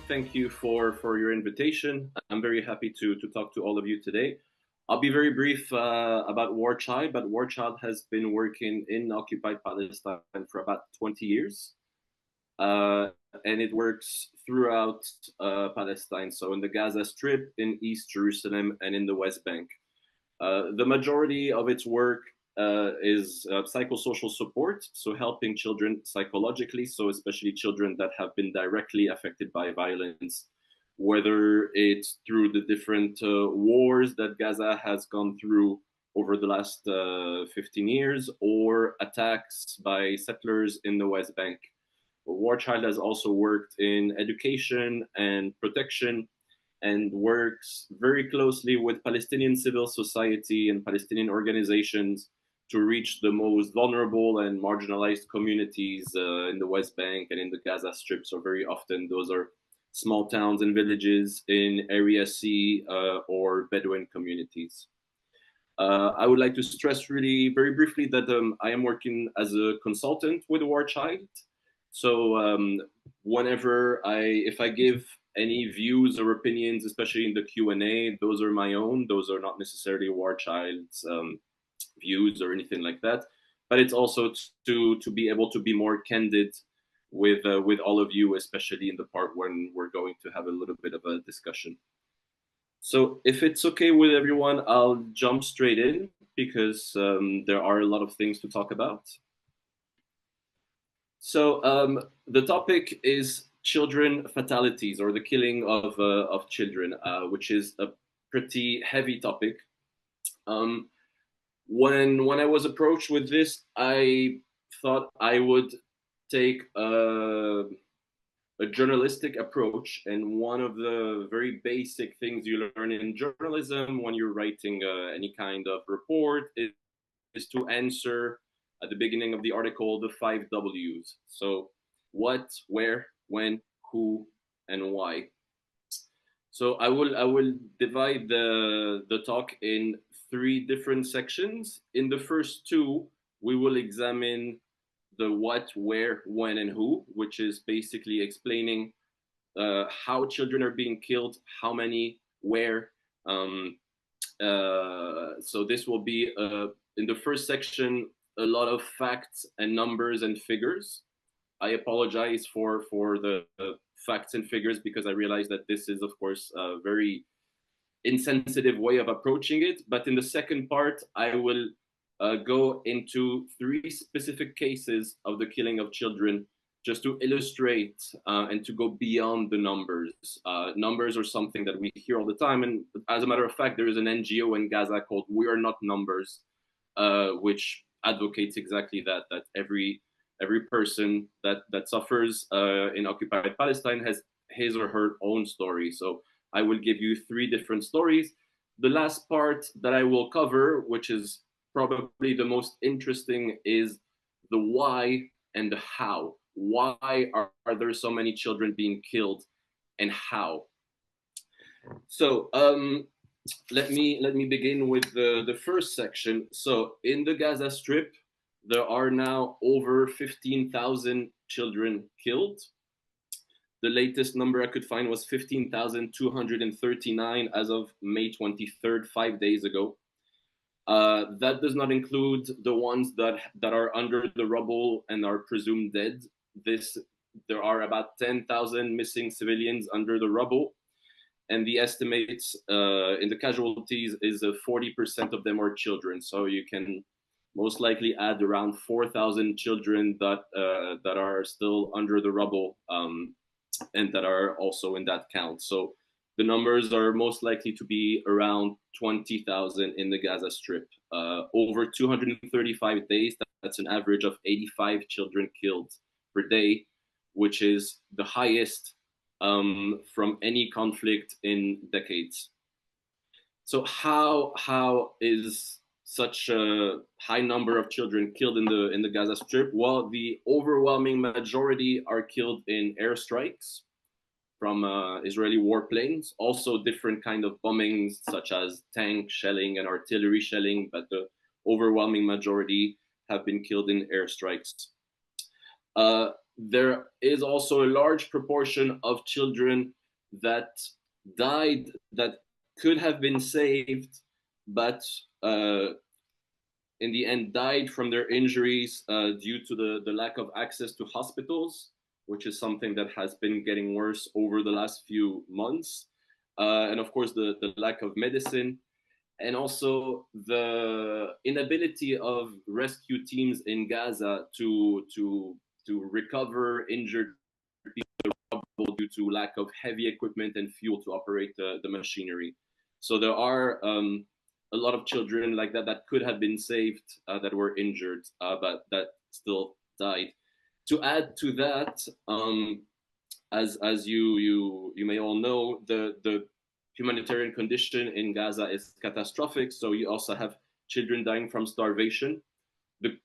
Thank you for your invitation. I'm very happy to talk to all of you today. I'll be very brief about War Child, but War Child has been working in occupied Palestine for about 20 years. Uh, and it works throughout Palestine, so in the Gaza Strip, in East Jerusalem, and in the West Bank. The majority of its work is psychosocial support, so helping children psychologically, so especially children that have been directly affected by violence, whether it's through the different wars that Gaza has gone through over the last 15 years, or attacks by settlers in the West Bank. War Child has also worked in education and protection, and works very closely with Palestinian civil society and Palestinian organizations to reach the most vulnerable and marginalized communities in the West Bank and in the Gaza Strip. So very often those are small towns and villages in Area C or Bedouin communities. I would like to stress really very briefly that I am working as a consultant with War Child. So if I give any views or opinions, especially in the Q&A, those are my own. Those are not necessarily War Child's views or anything like that. But it's also to be able to be more candid with all of you, especially in the part when we're going to have a little bit of a discussion. So if it's okay with everyone, I'll jump straight in because there are a lot of things to talk about. So the topic is children fatalities, or the killing of children, which is a pretty heavy topic. When I was approached with this, I thought I would take a journalistic approach, and one of the very basic things you learn in journalism when you're writing any kind of report is to answer at the beginning of the article the 5 W's. So what, where, when, who, and why. So I will divide the talk in 3 different sections. In the first 2, we will examine the what, where, when, and who, which is basically explaining how children are being killed, how many, where. So this will be in the first section a lot of facts and numbers and figures. I apologize for the facts and figures because I realize that this is, of course, a very insensitive way of approaching it. But in the second part, I will go into 3 specific cases of the killing of children just to illustrate and to go beyond the numbers. Numbers are something that we hear all the time. And as a matter of fact, there is an NGO in Gaza called We Are Not Numbers, which advocates exactly that every person that suffers in occupied Palestine has his or her own story. So I will give you 3 different stories. The last part that I will cover, which is probably the most interesting, is the why and the how. Why are there so many children being killed, and how? So let me begin with the first section. So in the Gaza Strip, there are now over 15,000 children killed. The latest number I could find was 15,239 as of May 23rd, 5 days ago. That does not include the ones that are under the rubble and are presumed dead. There are about 10,000 missing civilians under the rubble. And the estimates in the casualties is 40% of them are children. So you can most likely add around 4,000 children that are still under the rubble and that are also in that count. So the numbers are most likely to be around 20,000 in the Gaza Strip. Over 235 days, that's an average of 85 children killed per day, which is the highest from any conflict in decades. So how is such a high number of children killed in the Gaza Strip? Well, the overwhelming majority are killed in airstrikes from Israeli warplanes. Also different kind of bombings such as tank shelling and artillery shelling, but the overwhelming majority have been killed in airstrikes. there is also a large proportion of children that died that could have been saved, but in the end died from their injuries due to the lack of access to hospitals, which is something that has been getting worse over the last few months. And of course, the lack of medicine, and also the inability of rescue teams in Gaza to recover injured people due to lack of heavy equipment and fuel to operate the machinery. So there are a lot of children like that that could have been saved that were injured, but that still died. To add to that, as you may all know, the humanitarian condition in Gaza is catastrophic. So you also have children dying from starvation. The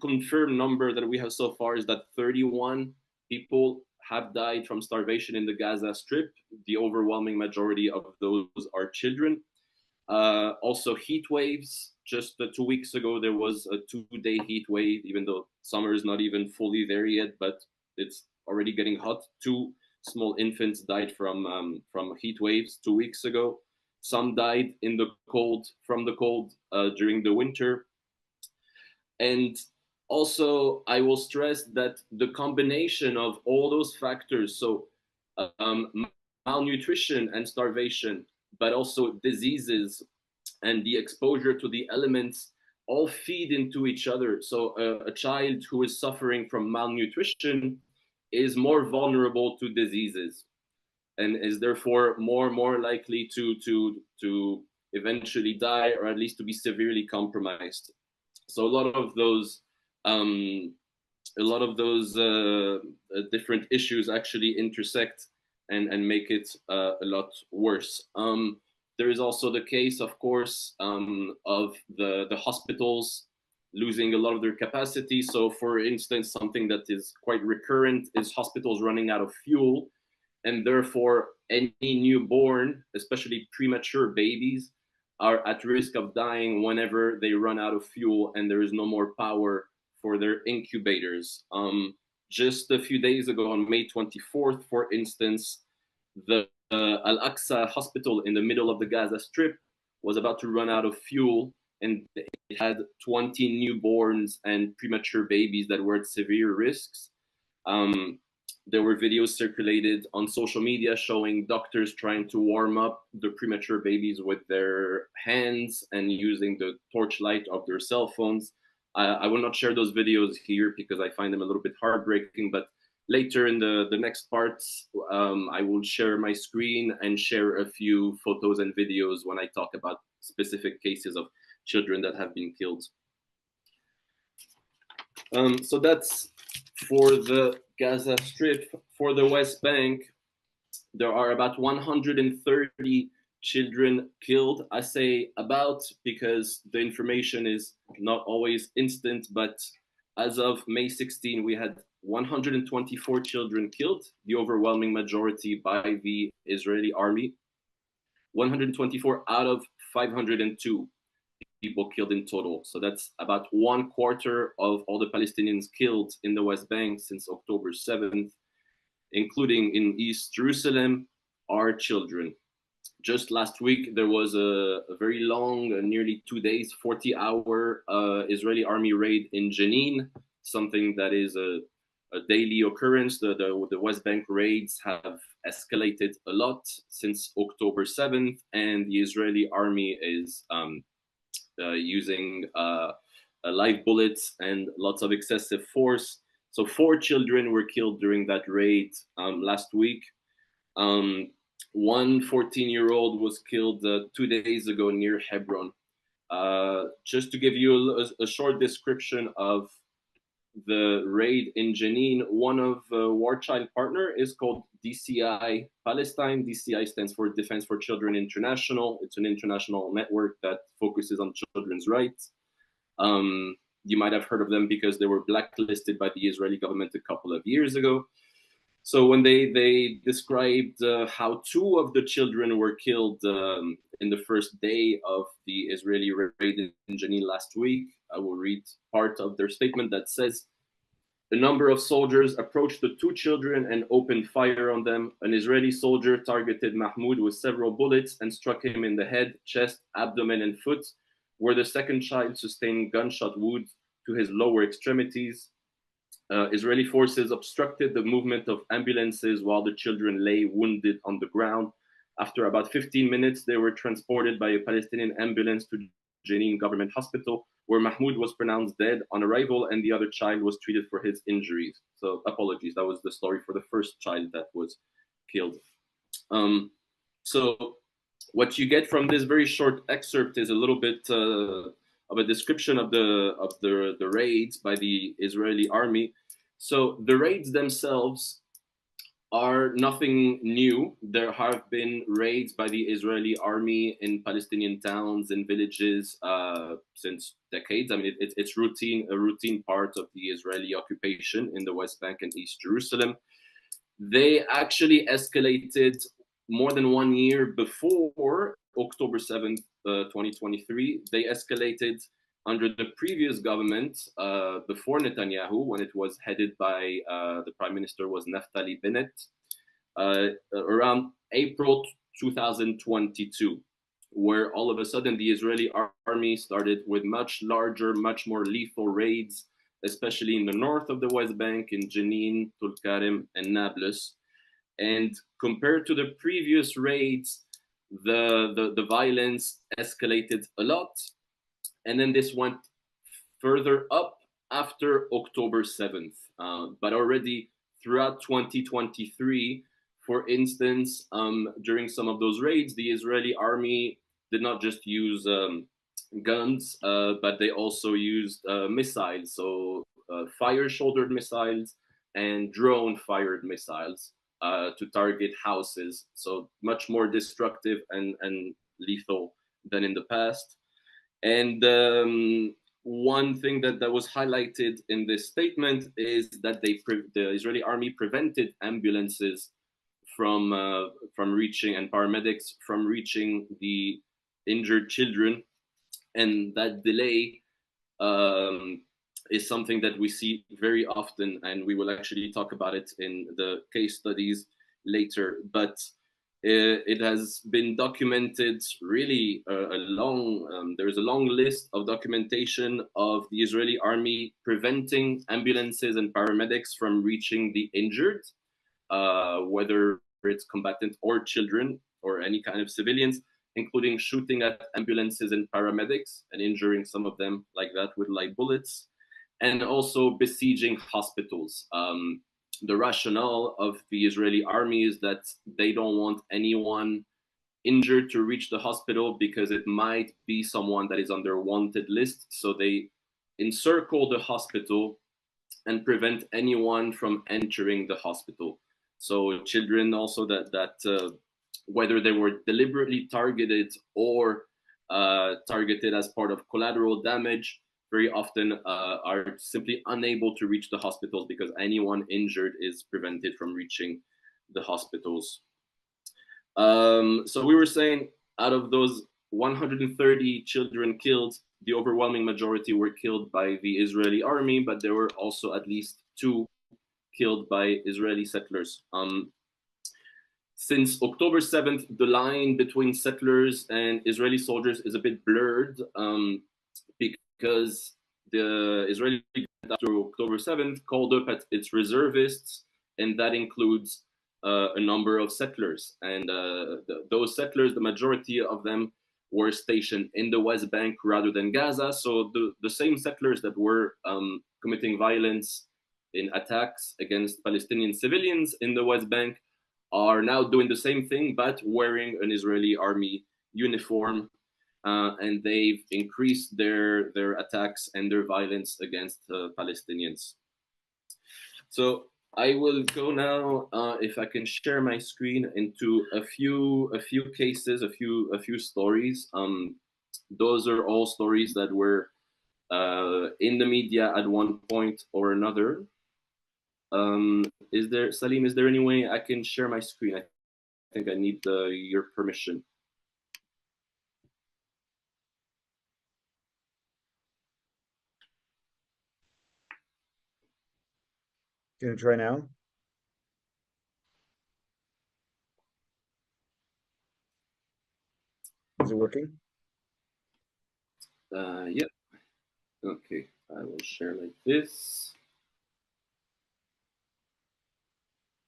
confirmed number that we have so far is that 31 people have died from starvation in the Gaza Strip. The overwhelming majority of those are children. Also, heat waves. Just 2 weeks ago, there was a 2-day heat wave, even though summer is not even fully there yet, but it's already getting hot. 2 small infants died from heat waves 2 weeks ago. Some died in the cold, from the cold during the winter. And also, I will stress that the combination of all those factors, so malnutrition and starvation, but also diseases and the exposure to the elements, all feed into each other. So a child who is suffering from malnutrition is more vulnerable to diseases and is therefore more likely to eventually die, or at least to be severely compromised. So a lot of those different issues actually intersect and make it a lot worse. There is also the case, of course, of the hospitals losing a lot of their capacity. So, for instance, something that is quite recurrent is hospitals running out of fuel, and therefore any newborn, especially premature babies, are at risk of dying whenever they run out of fuel and there is no more power for their incubators. Just a few days ago, on May 24th, for instance, the Al-Aqsa hospital in the middle of the Gaza Strip was about to run out of fuel, and it had 20 newborns and premature babies that were at severe risks. There were videos circulated on social media showing doctors trying to warm up the premature babies with their hands and using the torchlight of their cell phones. I will not share those videos here because I find them a little bit heartbreaking, but later in the next parts, I will share my screen and share a few photos and videos when I talk about specific cases of children that have been killed. So that's for the Gaza Strip. For the West Bank, there are about 130 children killed. I say about because the information is not always instant, but as of May 16, we had 124 children killed, the overwhelming majority by the Israeli army. 124 out of 502 people killed in total. So that's about 1/4 of all the Palestinians killed in the West Bank since October 7th, including in East Jerusalem, are children. Just last week, there was a very long, nearly 2 days, 40-hour Israeli army raid in Jenin, something that is a daily occurrence. The West Bank raids have escalated a lot since October 7th, and the Israeli army is using live bullets and lots of excessive force. So 4 children were killed during that raid last week. One 14-year-old was killed 2 days ago near Hebron. Just to give you a short description of the raid in Jenin, one of War Child partner is called DCI Palestine. DCI stands for Defense for Children International. It's an international network that focuses on children's rights. You might have heard of them because they were blacklisted by the Israeli government a couple of years ago. So when they described how 2 of the children were killed in the first day of the Israeli raid in Jenin last week, I will read part of their statement that says, A number of soldiers approached the two children and opened fire on them. An Israeli soldier targeted Mahmoud with several bullets and struck him in the head, chest, abdomen, and foot, where the second child sustained gunshot wounds to his lower extremities. Israeli forces obstructed the movement of ambulances while the children lay wounded on the ground. After about 15 minutes, they were transported by a Palestinian ambulance to Jenin Government Hospital, where Mahmoud was pronounced dead on arrival and the other child was treated for his injuries. So apologies, that was the story for the first child that was killed. So what you get from this very short excerpt is a little bit of a description of the raids by the Israeli army. So the raids themselves are nothing new. There have been raids by the Israeli army in Palestinian towns and villages since decades. I mean, it's a routine part of the Israeli occupation in the West Bank and East Jerusalem. They actually escalated more than 1 year before October 7th, 2023. They escalated under the previous government before Netanyahu, when it was headed by the prime minister was Naftali Bennett, around April 2022, where all of a sudden the Israeli army started with much larger, much more lethal raids, especially in the north of the West Bank, in Jenin, Tulkarem, and Nablus. And compared to the previous raids, the violence escalated a lot. And then this went further up after October 7th. But already throughout 2023, for instance, during some of those raids, the Israeli army did not just use guns, but they also used missiles, so fire-shouldered missiles and drone-fired missiles to target houses. So much more destructive and lethal than in the past. And one thing that was highlighted in this statement is that the Israeli army prevented ambulances from reaching, and paramedics from reaching the injured children. And that delay is something that we see very often, and we will actually talk about it in the case studies later. But it has been documented really there's a long list of documentation of the Israeli army preventing ambulances and paramedics from reaching the injured, whether it's combatant or children or any kind of civilians, including shooting at ambulances and paramedics and injuring some of them like that with light bullets, and also besieging hospitals. The rationale of the Israeli army is that they don't want anyone injured to reach the hospital because it might be someone that is on their wanted list. So they encircle the hospital and prevent anyone from entering the hospital. So children also that whether they were deliberately targeted or targeted as part of collateral damage, very often are simply unable to reach the hospitals because anyone injured is prevented from reaching the hospitals. So we were saying out of those 130 children killed, the overwhelming majority were killed by the Israeli army, but there were also at least 2 killed by Israeli settlers. Since October 7th, the line between settlers and Israeli soldiers is a bit blurred because the Israeli after October 7th called up at its reservists, and that includes a number of settlers. And those settlers, the majority of them were stationed in the West Bank rather than Gaza. So the same settlers that were committing violence in attacks against Palestinian civilians in the West Bank are now doing the same thing, but wearing an Israeli army uniform. And they've increased their attacks and their violence against Palestinians. So I will go now, if I can share my screen, into a few cases, a few stories. Those are all stories that were in the media at one point or another. Salim, is there any way I can share my screen? I think I need your permission. Can you try now? Is it working? Yeah. Okay, I will share like this.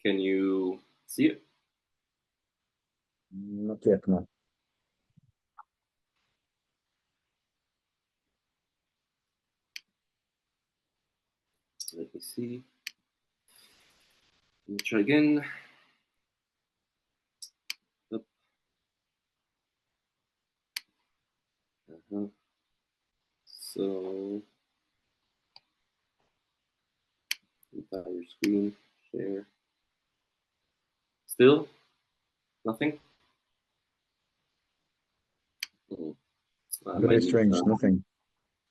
Can you see it? Not yet, no. Let me see. Let me try again. Up. So, entire screen, share. Still nothing? I Very might need strange, nothing.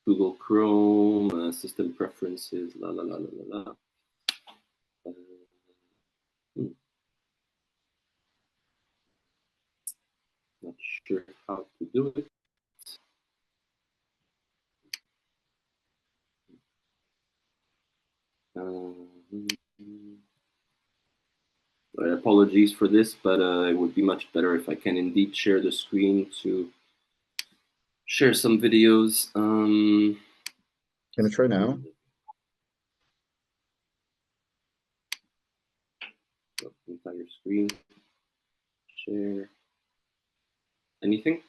Google Chrome, system preferences, la la la la la la. Not sure how to do it. Apologies for this, but it would be much better if I can indeed share the screen to share some videos. Can you try now? Entire screen, share. Anything?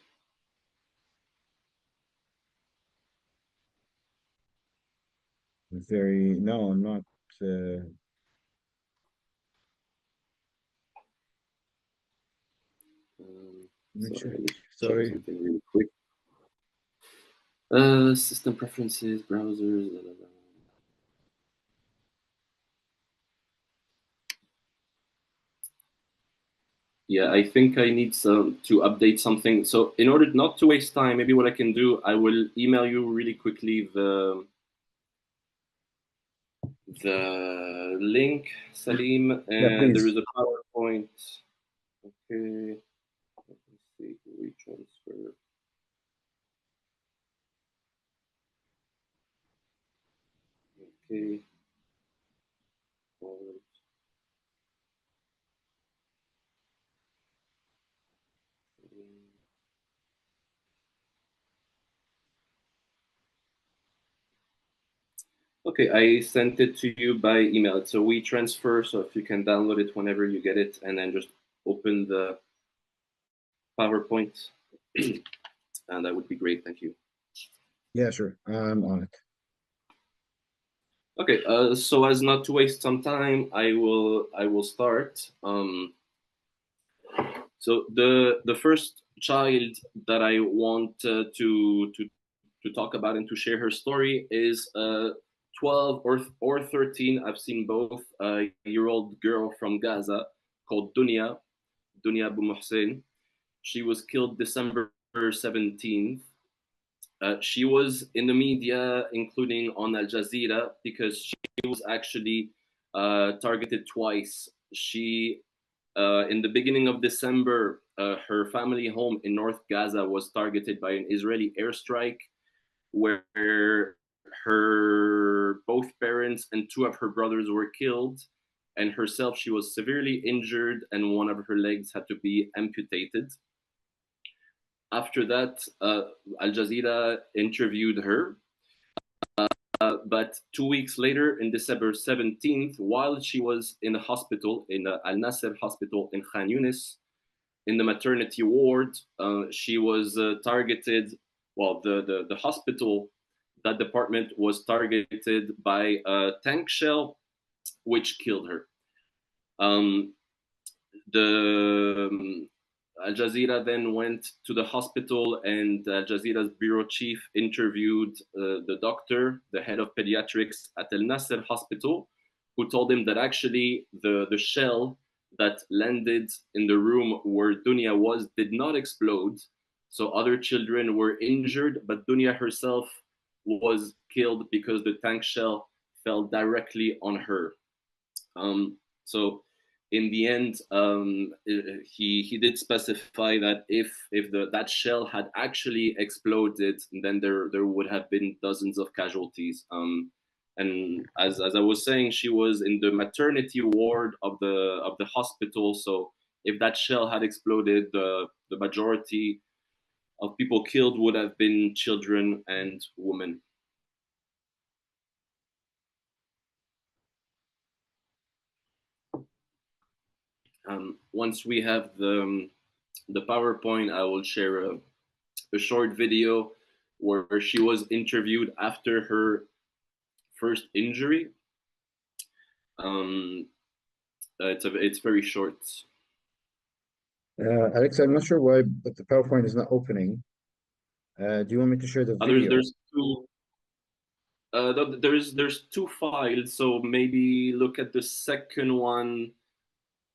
No, I'm not. Sorry, let me check Sorry. something really quick. System preferences, browsers. La, la, la. Yeah, I think I need to update something. So in order not to waste time, maybe what I can do, I will email you really quickly the link, Salim, Yeah, and there please. is a PowerPoint. Okay, let me see, retransfer. Okay, forward. Okay, I sent it to you by email. It's a WeTransfer, so if you can download it whenever you get it, and then just open the PowerPoint, and that would be great. Thank you. Yeah, sure. I'm on it. Okay, so as not to waste some time, I will start. So the first child that I want to talk about and to share her story is 12 or 13. I've seen both. A year-old girl from Gaza called Dunya Abu Mohsen. She was killed December 17th. She was in the media, including on Al Jazeera, because she was actually targeted twice. In the beginning of December, her family home in North Gaza was targeted by an Israeli airstrike, where her both parents and two of her brothers were killed, and herself, she was severely injured, and one of her legs had to be amputated. After that, Al Jazeera interviewed her. But 2 weeks later, in December 17th, while she was in a hospital, in the Al Nasser hospital in Khan Yunis, in the maternity ward, she was targeted. Well, the hospital, that department was targeted by a tank shell, which killed her. Um, the Al Jazeera then went to the hospital, and Al Jazeera's bureau chief interviewed the doctor, the head of pediatrics at Al Nasser Hospital, who told him that actually the shell that landed in the room where Dunya was did not explode. So other children were injured, but Dunya herself was killed because the tank shell fell directly on her. So in the end, he did specify that if that shell had actually exploded, then there would have been dozens of casualties. And as I was saying, she was in the maternity ward of the hospital. So if that shell had exploded, the majority of people killed would have been children and women. Once we have the PowerPoint, I will share a short video where she was interviewed after her first injury. It's very short. Alex, I'm not sure why, but the PowerPoint is not opening. Do you want me to share the video? There's two. There's two files, so maybe look at the second one.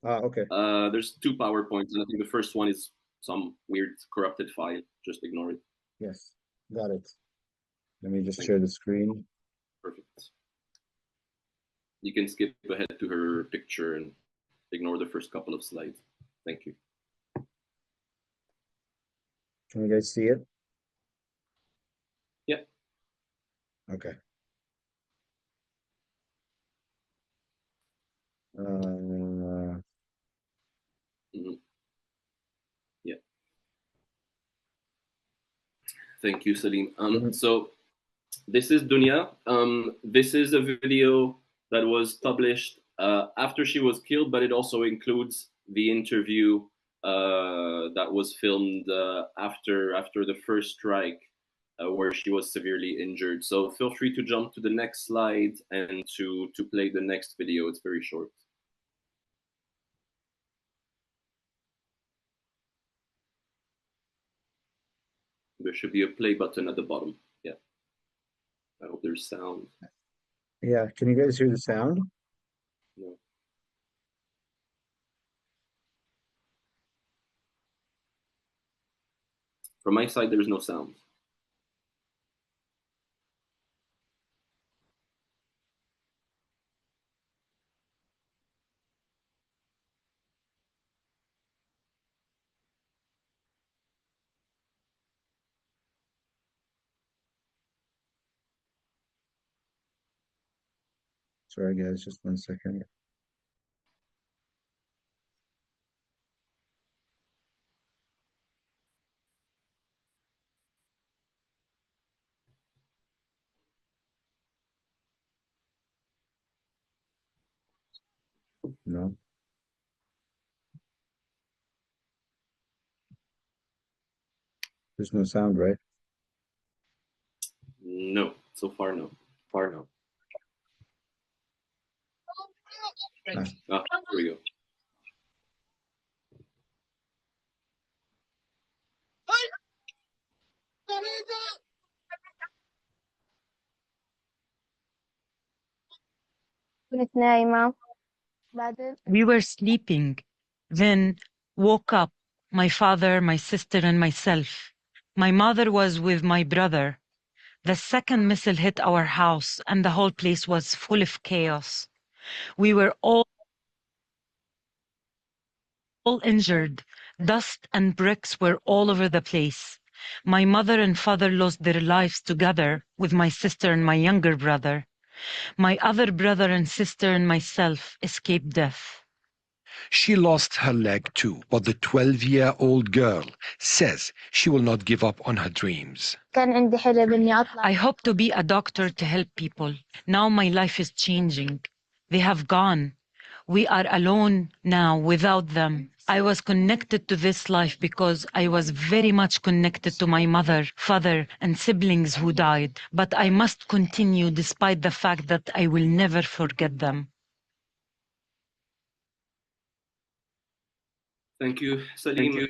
Okay. There's two PowerPoints, and I think the first one is some weird corrupted file. Just ignore it. Yes, got it. Let me just share the screen. Perfect. You can skip ahead to her picture and ignore the first couple of slides. Thank you. Can you guys see it? Yeah. Okay. Yeah. Thank you, Salim. So this is Dunya. This is a video that was published after she was killed, but it also includes the interview that was filmed after the first strike, where she was severely injured. So feel free to jump to the next slide and to play the next video. It's very short. There should be a play button at the bottom. Yeah. I hope there's sound. Yeah, can you guys hear the sound? No. From my side, there's no sound. Sorry, guys, just 1 second. No. There's no sound, right? No. So far, no. Far, no. Ah, here we go. We were sleeping, then woke up, my father, my sister, and myself. My mother was with my brother. The second missile hit our house, and the whole place was full of chaos. We were all injured. Dust and bricks were all over the place. My mother and father lost their lives together with my sister and my younger brother. My other brother and sister and myself escaped death. She lost her leg too, but the 12-year-old girl says she will not give up on her dreams. I hope to be a doctor to help people. Now my life is changing. They have gone. We are alone now without them. I was connected to this life because I was very much connected to my mother, father, and siblings who died. But I must continue despite the fact that I will never forget them. Thank you, Salim.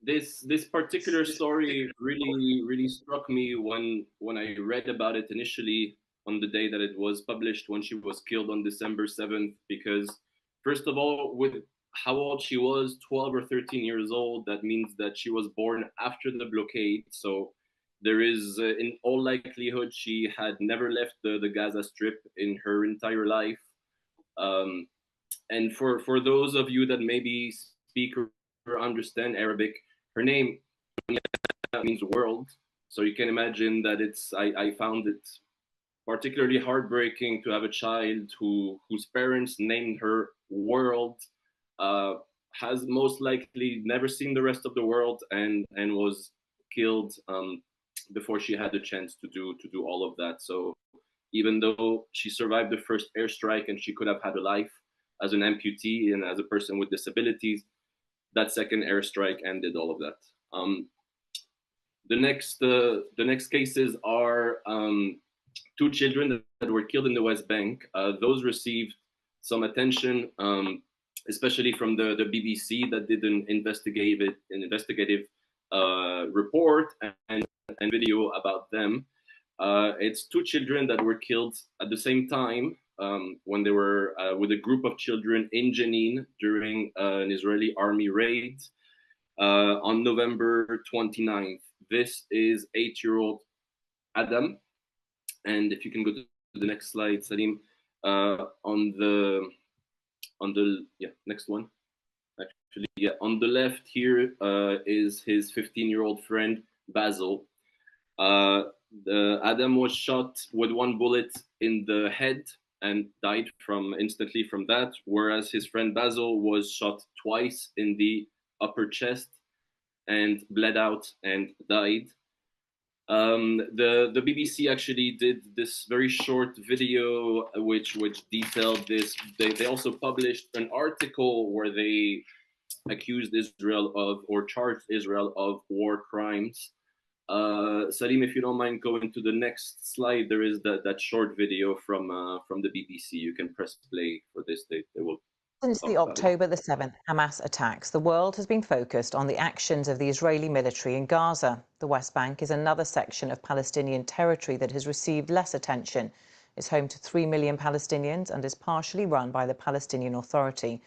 This particular story really struck me when I read about it initially on the day that it was published, when she was killed on December 7th, because first of all, with how old she was, 12 or 13 years old, that means that she was born after the blockade. So there is, in all likelihood, she had never left the Gaza Strip in her entire life. And for those of you that maybe speak or understand Arabic, her name means world. So you can imagine that I found it particularly heartbreaking to have a child whose parents named her World, uh, has most likely never seen the rest of the world, and was killed before she had the chance to do all of that. So even though she survived the first airstrike and she could have had a life as an amputee and as a person with disabilities, that second airstrike ended all of that. The next cases are two children that were killed in the West Bank. Those received some attention, especially from the BBC that did an investigative report and video about them. It's two children that were killed at the same time when they were with a group of children in Jenin during an Israeli army raid on November 29th. This is 8-year-old Adam. And if you can go to the next slide, Salim, on the next one. Actually, yeah, on the left here is his 15-year-old friend Basil. Adam was shot with one bullet in the head and died instantly from that, whereas his friend Basil was shot twice in the upper chest and bled out and died. The BBC actually did this very short video which detailed this. They also published an article where they accused Israel of, or charged Israel of, war crimes. Salim, if you don't mind going to the next slide, there is that short video from the BBC. You can press play for this. They will. Since the October the 7th Hamas attacks, the world has been focused on the actions of the Israeli military in Gaza. The West Bank is another section of Palestinian territory that has received less attention. It's home to 3 million Palestinians and is partially run by the Palestinian Authority.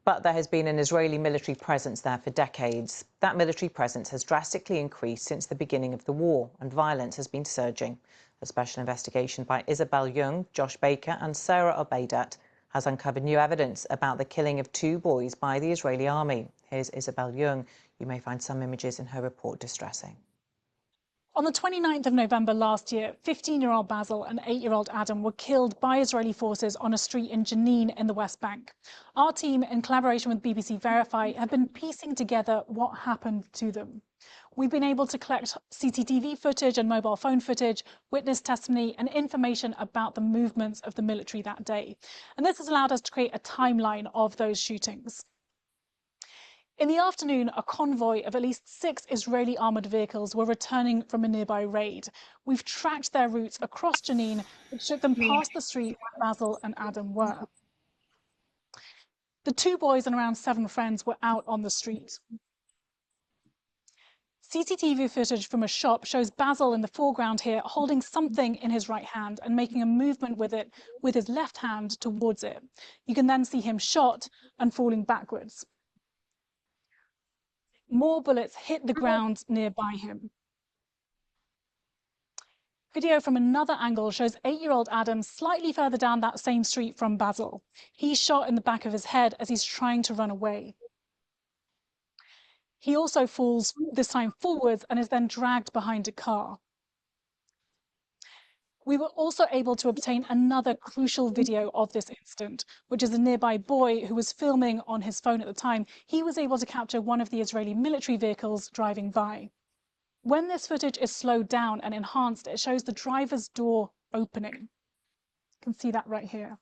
But there has been an Israeli military presence there for decades. That military presence has drastically increased since the beginning of the war, and violence has been surging. A special investigation by Isabel Young, Josh Baker and Sarah Obeidat has uncovered new evidence about the killing of 2 boys by the Israeli army. Here's Isabel Young. You may find some images in her report distressing. On the 29th of November last year, 15-year-old Basil and 8-year-old Adam were killed by Israeli forces on a street in Jenin in the West Bank. Our team, in collaboration with BBC Verify, have been piecing together what happened to them. We've been able to collect CCTV footage and mobile phone footage, witness testimony and information about the movements of the military that day. And this has allowed us to create a timeline of those shootings. In the afternoon, a convoy of at least 6 Israeli armoured vehicles were returning from a nearby raid. We've tracked their routes across Jenin, which took them past the street where Basil and Adam were. The 2 boys and around 7 friends were out on the street. CCTV footage from a shop shows Basil in the foreground here holding something in his right hand and making a movement with it with his left hand towards it. You can then see him shot and falling backwards. More bullets hit the ground nearby him. Video from another angle shows 8-year-old Adam slightly further down that same street from Basil. He's shot in the back of his head as he's trying to run away. He also falls, this time forwards, and is then dragged behind a car. We were also able to obtain another crucial video of this incident, which is a nearby boy who was filming on his phone at the time. He was able to capture one of the Israeli military vehicles driving by. When this footage is slowed down and enhanced, it shows the driver's door opening. You can see that right here.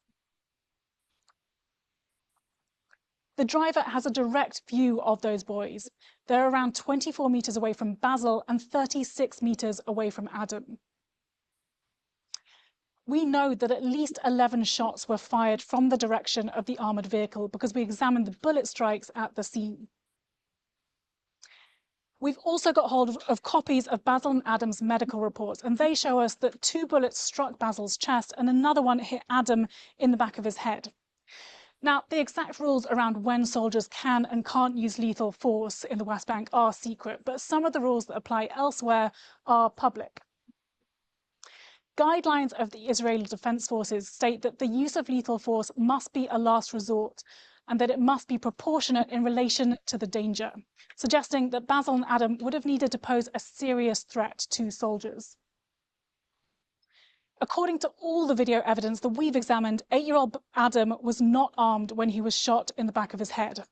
The driver has a direct view of those boys. They're around 24 meters away from Basil and 36 meters away from Adam. We know that at least 11 shots were fired from the direction of the armored vehicle because we examined the bullet strikes at the scene. We've also got hold of copies of Basil and Adam's medical reports, and they show us that 2 bullets struck Basil's chest and another one hit Adam in the back of his head. Now, the exact rules around when soldiers can and can't use lethal force in the West Bank are secret, but some of the rules that apply elsewhere are public. Guidelines of the Israeli Defense Forces state that the use of lethal force must be a last resort, and that it must be proportionate in relation to the danger, suggesting that Basil and Adam would have needed to pose a serious threat to soldiers. According to all the video evidence that we've examined, 8-year-old Adam was not armed when he was shot in the back of his head.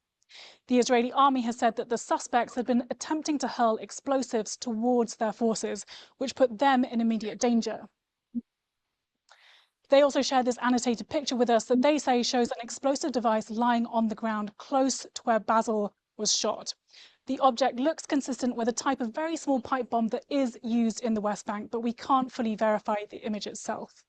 The Israeli army has said that the suspects had been attempting to hurl explosives towards their forces, which put them in immediate danger. They also shared this annotated picture with us that they say shows an explosive device lying on the ground close to where Basil was shot. The object looks consistent with a type of very small pipe bomb that is used in the West Bank, but we can't fully verify the image itself.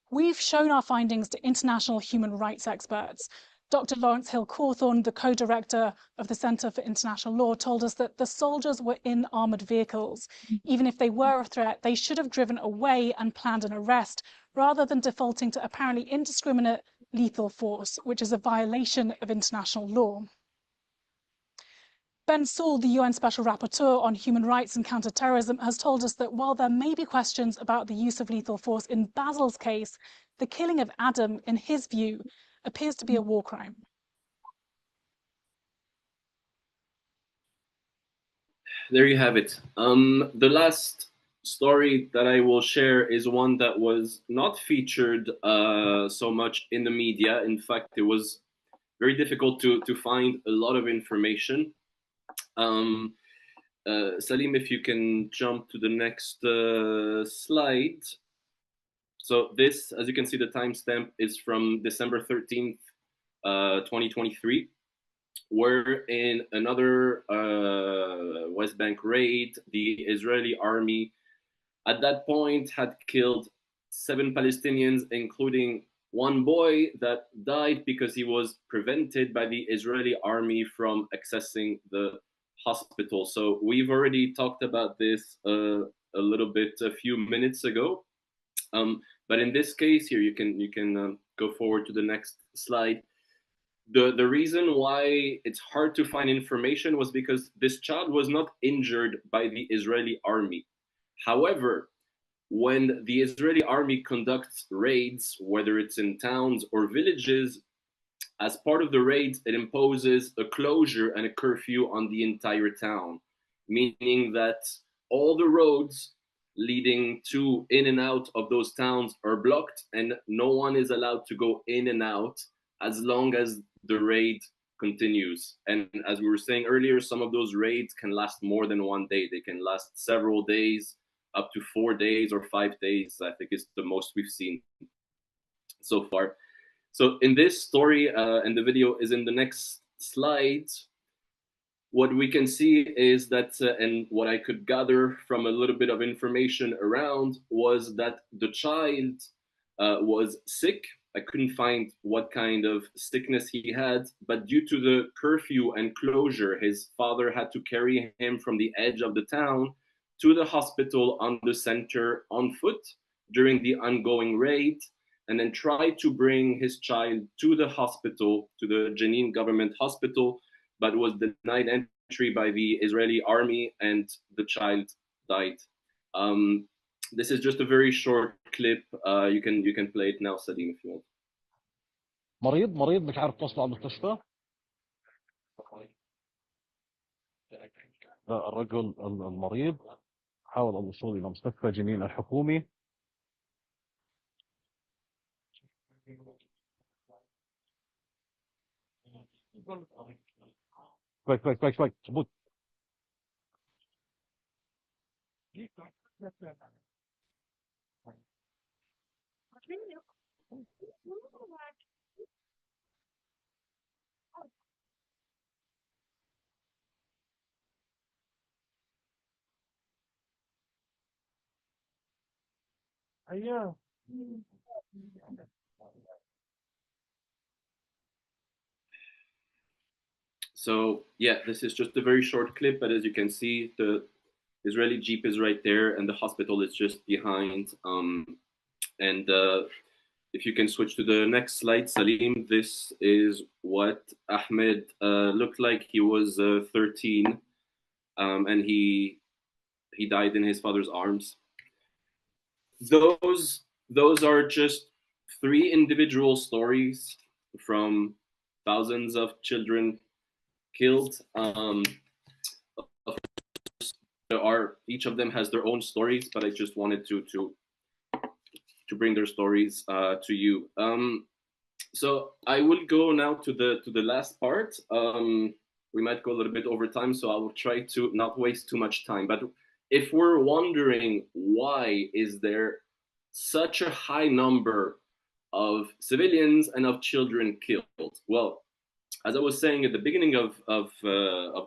We've shown our findings to international human rights experts. Dr. Lawrence Hill Cawthorne, the co-director of the Center for International Law, told us that the soldiers were in armored vehicles. Even if they were a threat, they should have driven away and planned an arrest, rather than defaulting to apparently indiscriminate lethal force, which is a violation of international law. Ben Saul, the UN Special Rapporteur on Human Rights and Counterterrorism, has told us that while there may be questions about the use of lethal force in Basil's case, the killing of Adam, in his view, appears to be a war crime. There you have it. The last story that I will share is one that was not featured so much in the media. In fact, it was very difficult to find a lot of information. Salim, if you can jump to the next slide. So this, as you can see, the timestamp is from December 13th, 2023, where in another West Bank raid, the Israeli army at that point had killed 7 Palestinians, including one boy that died because he was prevented by the Israeli army from accessing the hospital. So we've already talked about this a little bit a few minutes ago. But in this case here, you can go forward to the next slide. The reason why it's hard to find information was because this child was not injured by the Israeli army. However, when the Israeli army conducts raids, whether it's in towns or villages, as part of the raids, it imposes a closure and a curfew on the entire town, meaning that all the roads leading to in and out of those towns are blocked, and no one is allowed to go in and out as long as the raid continues. And as we were saying earlier, some of those raids can last more than one day. They can last several days, up to 4 days or 5 days, I think is the most we've seen so far. So in this story, and the video is in the next slide, what we can see is that, and what I could gather from a little bit of information around, was that the child was sick. I couldn't find what kind of sickness he had, but due to the curfew and closure, his father had to carry him from the edge of the town to the hospital on the center on foot during the ongoing raid, and then try to bring his child to the hospital, to the Jenin government hospital, but was denied entry by the Israeli army, and the child died. This is just a very short clip. You can play it now, Salim, if you want. مريض مش عارف توصل على المستشفى. الرجل المريض حاول الوصول إلى مستشفى جنين الحكومي. كويس ثبوت. أيوه. So yeah, this is just a very short clip, but as you can see, the Israeli Jeep is right there and the hospital is just behind. If you can switch to the next slide, Salim, this is what Ahmed looked like. He was 13, and he died in his father's arms. Those are just 3 individual stories from thousands of children killed. Each of them has their own stories, but I just wanted to bring their stories to you. So I will go now to the last part. We might go a little bit over time, so I will try to not waste too much time. But if we're wondering why is there such a high number of civilians and of children killed, well, as I was saying at the beginning of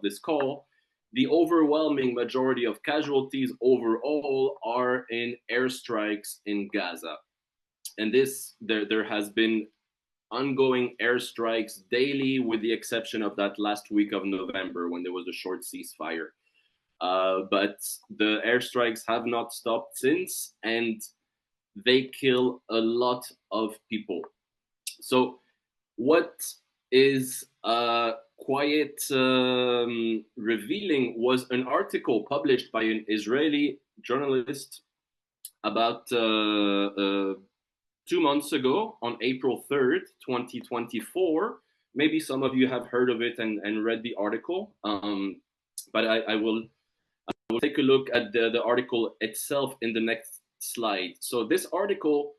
this call, the overwhelming majority of casualties overall are in airstrikes in Gaza, and there has been ongoing airstrikes daily, with the exception of that last week of November when there was a short ceasefire. But the airstrikes have not stopped since, and they kill a lot of people. So what is quite revealing was an article published by an Israeli journalist about 2 months ago, on April 3rd, 2024. Maybe some of you have heard of it and read the article, but I will take a look at the article itself in the next slide. So this article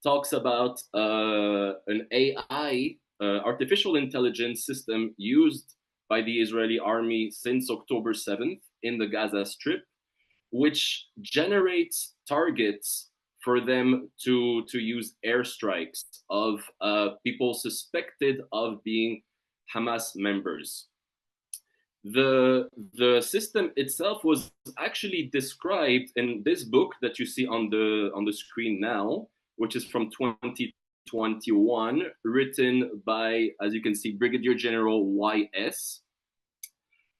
talks about an AI, artificial intelligence system used by the Israeli army since October 7th in the Gaza Strip, which generates targets for them to use airstrikes of people suspected of being Hamas members. The system itself was actually described in this book that you see on the screen now, which is from 2021, written by, as you can see, Brigadier General Y.S.,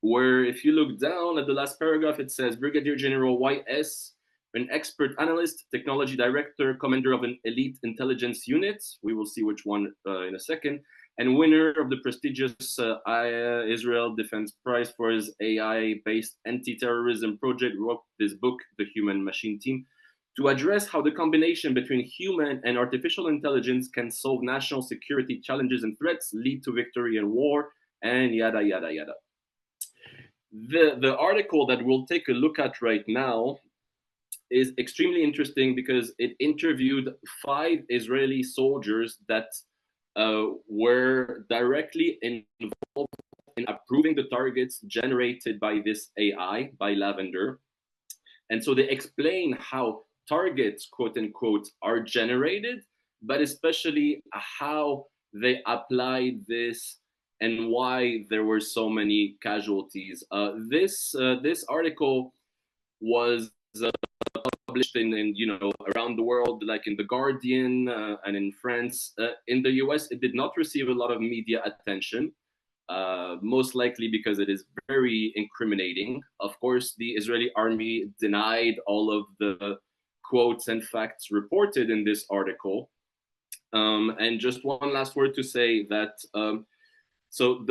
where if you look down at the last paragraph, it says Brigadier General Y.S., an expert analyst, technology director, commander of an elite intelligence unit, we will see which one in a second, and winner of the prestigious Israel Defense Prize for his AI-based anti-terrorism project, wrote this book, The Human Machine Team, to address how the combination between human and artificial intelligence can solve national security challenges and threats, lead to victory in war, and yada, yada, yada. The article that we'll take a look at right now is extremely interesting because it interviewed 5 Israeli soldiers that were directly involved in approving the targets generated by this AI, by Lavender. And so they explain how targets, quote unquote, are generated, but especially how they applied this and why there were so many casualties. This article was published in around the world, like in The Guardian and in France. In the US, it did not receive a lot of media attention, most likely because it is very incriminating. Of course, the Israeli army denied all of the quotes and facts reported in this article. And just one last word to say that so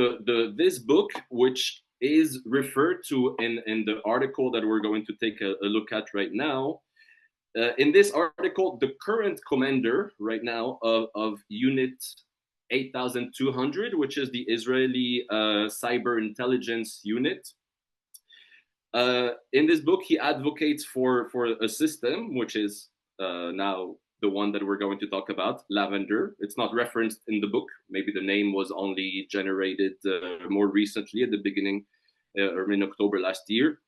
this book, which is referred to in the article that we're going to take a look at right now, in this article, the current commander right now of Unit 8200, which is the Israeli cyber intelligence unit, in this book, he advocates for a system, which is now the one that we're going to talk about, Lavender. It's not referenced in the book. Maybe the name was only generated more recently at the beginning or in October last year.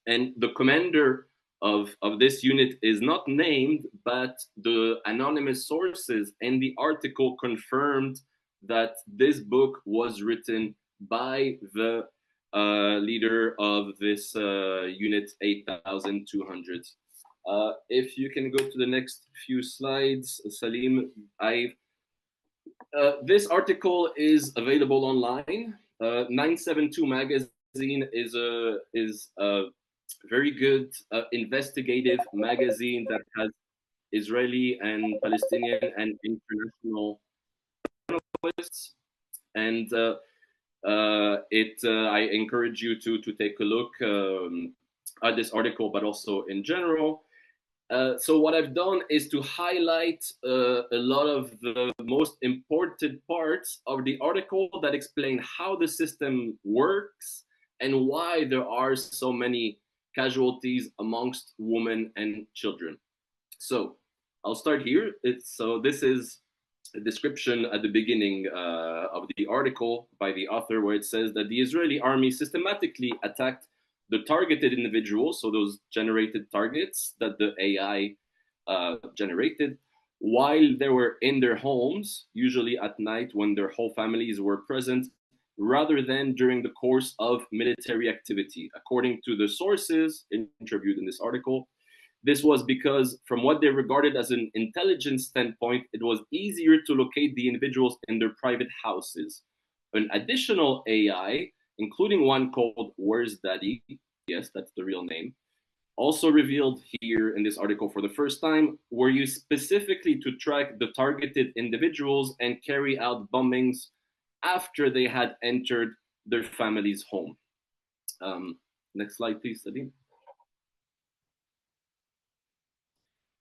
And the commander of this unit is not named, but the anonymous sources in the article confirmed that this book was written by the leader of this Unit 8200. If you can go to the next few slides, Salim. This article is available online. 972 magazine is a very good investigative magazine that has Israeli and Palestinian and international journalists, and I encourage you to take a look at this article, but also in general. So what I've done is to highlight a lot of the most important parts of the article that explain how the system works and why there are so many casualties amongst women and children. So I'll start here. This is a description at the beginning of the article by the author, where it says that the Israeli army systematically attacked the targeted individuals, so those generated targets that the AI generated, while they were in their homes, usually at night when their whole families were present, rather than during the course of military activity. According to the sources interviewed in this article, this was because, from what they regarded as an intelligence standpoint, it was easier to locate the individuals in their private houses. An additional AI, including one called Where's Daddy, yes, that's the real name, also revealed here in this article for the first time, were used specifically to track the targeted individuals and carry out bombings after they had entered their family's home. Next slide, please, Sadim.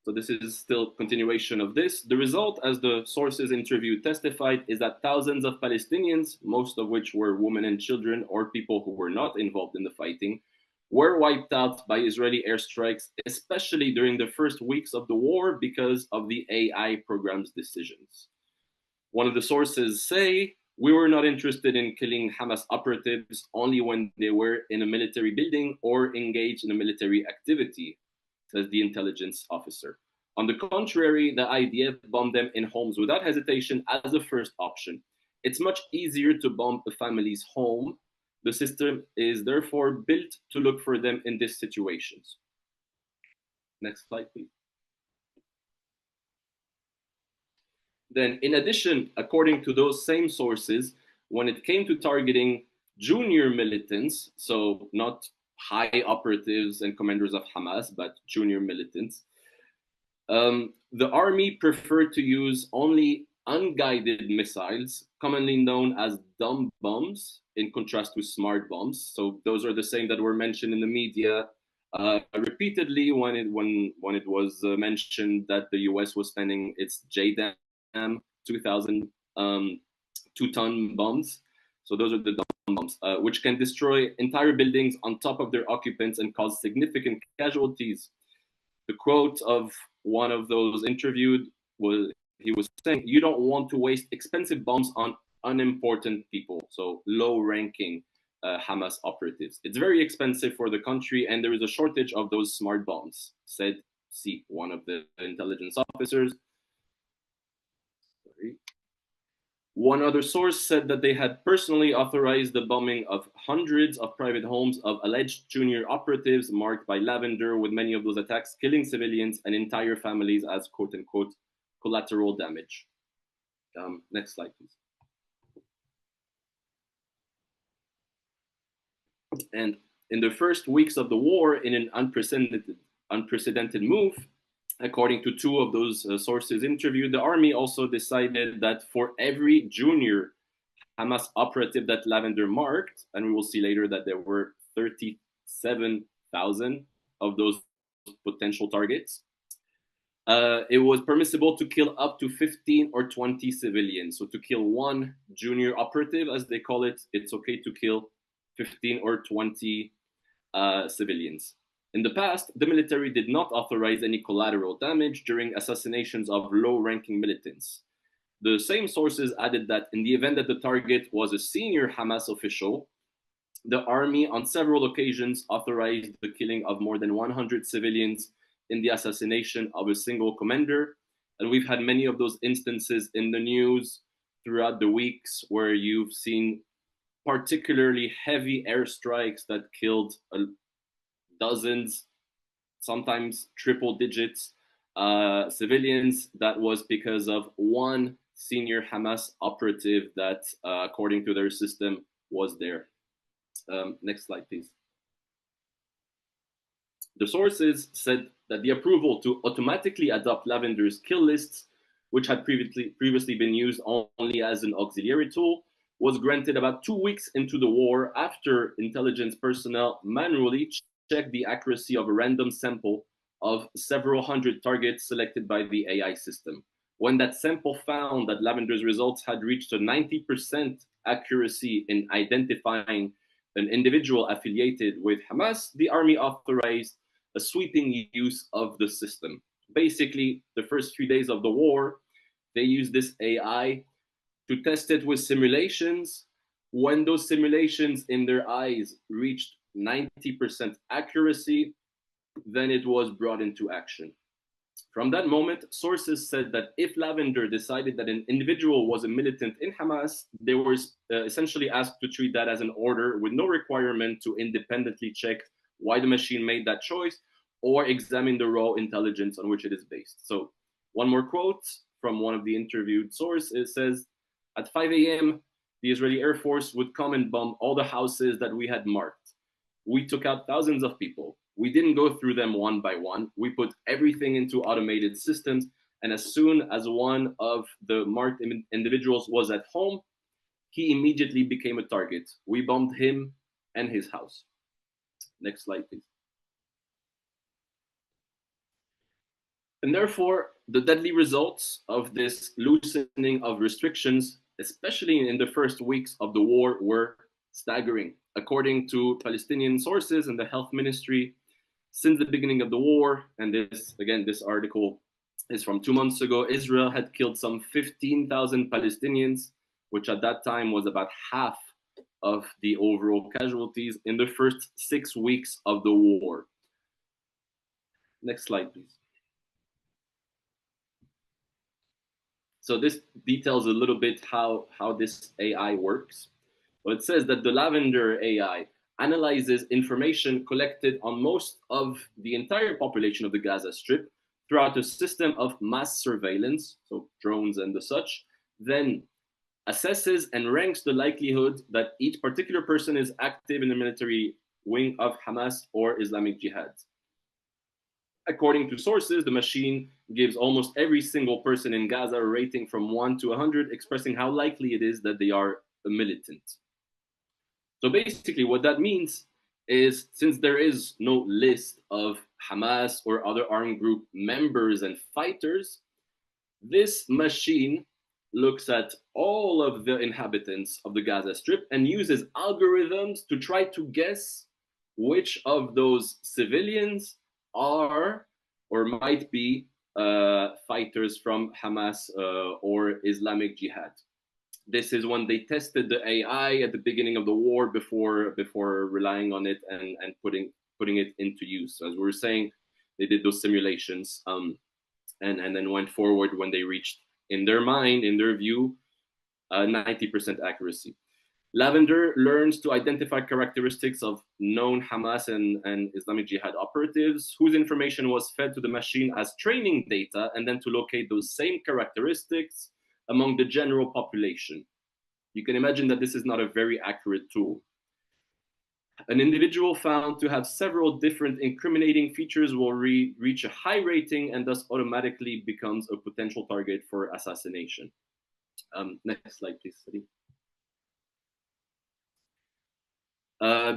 So this is still continuation of this. The result, as the sources interviewed testified, is that thousands of Palestinians, most of which were women and children or people who were not involved in the fighting, were wiped out by Israeli airstrikes, especially during the first weeks of the war because of the AI program's decisions. One of the sources say, we were not interested in killing Hamas operatives only when they were in a military building or engaged in a military activity, says the intelligence officer. On the contrary, the IDF bombed them in homes without hesitation as a first option. It's much easier to bomb a family's home. The system is therefore built to look for them in these situations. Next slide, please. Then, in addition, according to those same sources, when it came to targeting junior militants, so not high operatives and commanders of Hamas, but junior militants, the army preferred to use only unguided missiles, commonly known as dumb bombs, in contrast to smart bombs. So those are the same that were mentioned in the media repeatedly when it was mentioned that the US was spending its JDAM 2,000 2-ton bombs. So those are the dumb bombs, which can destroy entire buildings on top of their occupants and cause significant casualties. The quote of one of those interviewed was, he was saying, you don't want to waste expensive bombs on unimportant people, so low-ranking Hamas operatives. It's very expensive for the country, and there is a shortage of those smart bombs, said C, one of the intelligence officers. Sorry. One other source said that they had personally authorized the bombing of hundreds of private homes of alleged junior operatives marked by lavender, with many of those attacks killing civilians and entire families as quote-unquote collateral damage. Next slide, please. And in the first weeks of the war, in an unprecedented move, according to two of those sources interviewed, the army also decided that for every junior Hamas operative that lavender marked, and we will see later that there were 37,000 of those potential targets, it was permissible to kill up to 15 or 20 civilians. So to kill one junior operative, as they call it, it's okay to kill 15 or 20 civilians. In the past, the military did not authorize any collateral damage during assassinations of low-ranking militants. The same sources added that in the event that the target was a senior Hamas official, the army on several occasions authorized the killing of more than 100 civilians in the assassination of a single commander. And we've had many of those instances in the news throughout the weeks where you've seen particularly heavy airstrikes that killed dozens, sometimes triple digits, civilians. That was because of one senior Hamas operative that, according to their system, was there. Next slide, please. The sources said that the approval to automatically adopt Lavender's kill lists, which had previously been used only as an auxiliary tool, was granted about 2 weeks into the war after intelligence personnel manually checked the accuracy of a random sample of several hundred targets selected by the AI system. When that sample found that Lavender's results had reached a 90% accuracy in identifying an individual affiliated with Hamas, the army authorized a sweeping use of the system. Basically, the first 3 days of the war, they used this AI to test it with simulations. When those simulations in their eyes reached 90% accuracy, then it was brought into action. From that moment, sources said that if Lavender decided that an individual was a militant in Hamas, they were essentially asked to treat that as an order with no requirement to independently check why the machine made that choice or examine the raw intelligence on which it is based. So one more quote from one of the interviewed sources. It says, at 5 a.m., the Israeli Air Force would come and bomb all the houses that we had marked. We took out thousands of people. We didn't go through them one by one. We put everything into automated systems. And as soon as one of the marked individuals was at home, he immediately became a target. We bombed him and his house. Next slide, please. And therefore, the deadly results of this loosening of restrictions, especially in the first weeks of the war, were staggering. According to Palestinian sources and the health ministry, since the beginning of the war, and this article is from 2 months ago, Israel had killed some 15,000 Palestinians, which at that time was about half of the overall casualties in the first 6 weeks of the war. Next slide, please. So this details a little bit how this AI works. Well, it says that the Lavender AI analyzes information collected on most of the entire population of the Gaza Strip throughout a system of mass surveillance, so drones and the such, then assesses and ranks the likelihood that each particular person is active in the military wing of Hamas or Islamic Jihad. According to sources, the machine gives almost every single person in Gaza a rating from 1 to 100, expressing how likely it is that they are a militant. So basically what that means is, since there is no list of Hamas or other armed group members and fighters, this machine looks at all of the inhabitants of the Gaza Strip and uses algorithms to try to guess which of those civilians are or might be fighters from Hamas or Islamic Jihad. This is when they tested the AI at the beginning of the war before relying on it and putting it into use. So as we were saying, they did those simulations and then went forward when they reached, in their mind, in their view, 90% accuracy. Lavender learns to identify characteristics of known Hamas and Islamic Jihad operatives whose information was fed to the machine as training data, and then to locate those same characteristics among the general population. You can imagine that this is not a very accurate tool. An individual found to have several different incriminating features will reach a high rating and thus automatically becomes a potential target for assassination. Next slide, please, Sadi.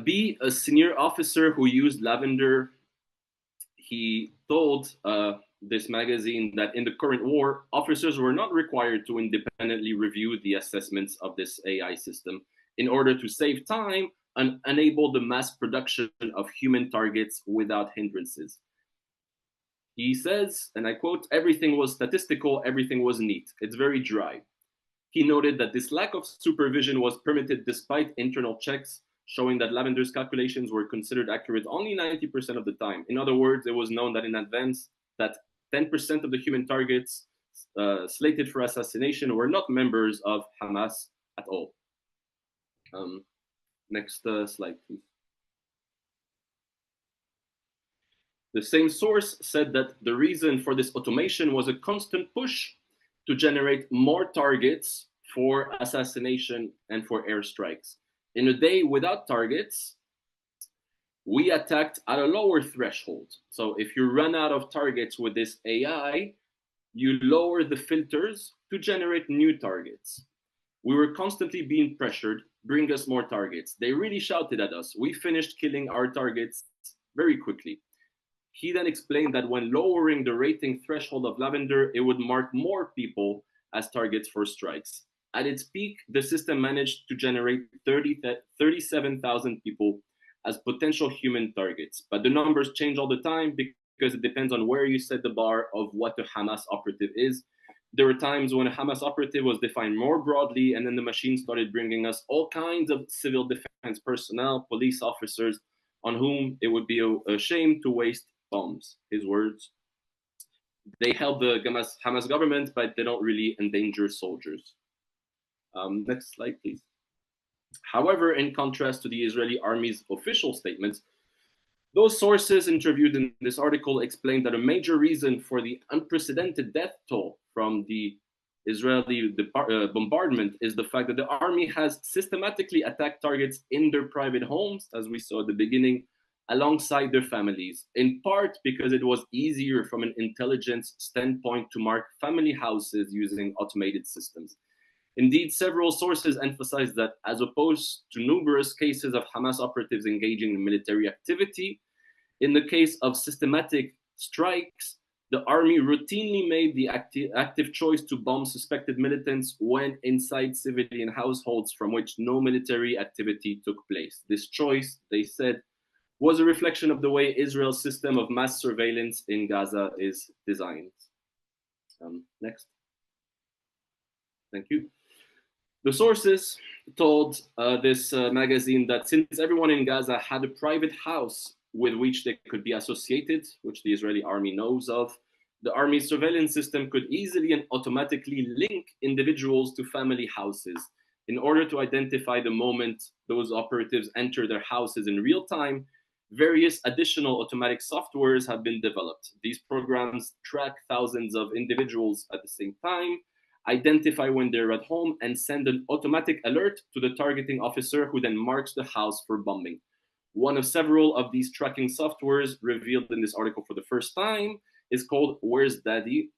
B, a senior officer who used Lavender, he told this magazine that in the current war, officers were not required to independently review the assessments of this AI system in order to save time and enable the mass production of human targets without hindrances. He says, and I quote, "Everything was statistical, everything was neat. It's very dry." He noted that this lack of supervision was permitted despite internal checks showing that Lavender's calculations were considered accurate only 90% of the time. In other words, it was known that in advance that 10% of the human targets slated for assassination were not members of Hamas at all. Next slide, please. The same source said that the reason for this automation was a constant push to generate more targets for assassination and for airstrikes. In a day without targets, we attacked at a lower threshold. So if you run out of targets with this AI, you lower the filters to generate new targets. We were constantly being pressured, bring us more targets. They really shouted at us. We finished killing our targets very quickly. He then explained that when lowering the rating threshold of lavender, it would mark more people as targets for strikes. At its peak, the system managed to generate 37,000 people as potential human targets. But the numbers change all the time because it depends on where you set the bar of what a Hamas operative is. There were times when a Hamas operative was defined more broadly, and then the machine started bringing us all kinds of civil defense personnel, police officers, on whom it would be a shame to waste bombs. His words. They help the Hamas government, but they don't really endanger soldiers. Next slide, please. However, in contrast to the Israeli army's official statements, those sources interviewed in this article explained that a major reason for the unprecedented death toll from the Israeli bombardment is the fact that the army has systematically attacked targets in their private homes, as we saw at the beginning, alongside their families, in part because it was easier from an intelligence standpoint to mark family houses using automated systems. Indeed, several sources emphasize that as opposed to numerous cases of Hamas operatives engaging in military activity, in the case of systematic strikes, the army routinely made the active choice to bomb suspected militants when inside civilian households from which no military activity took place. This choice, they said, was a reflection of the way Israel's system of mass surveillance in Gaza is designed. Next. Thank you. The sources told this magazine that since everyone in Gaza had a private house with which they could be associated, which the Israeli army knows of, the army's surveillance system could easily and automatically link individuals to family houses in order to identify the moment those operatives enter their houses in real time. Various additional automatic softwares have been developed. These programs track thousands of individuals at the same time, identify when they're at home, and send an automatic alert to the targeting officer who then marks the house for bombing. One of several of these tracking softwares revealed in this article for the first time is called Where's Daddy?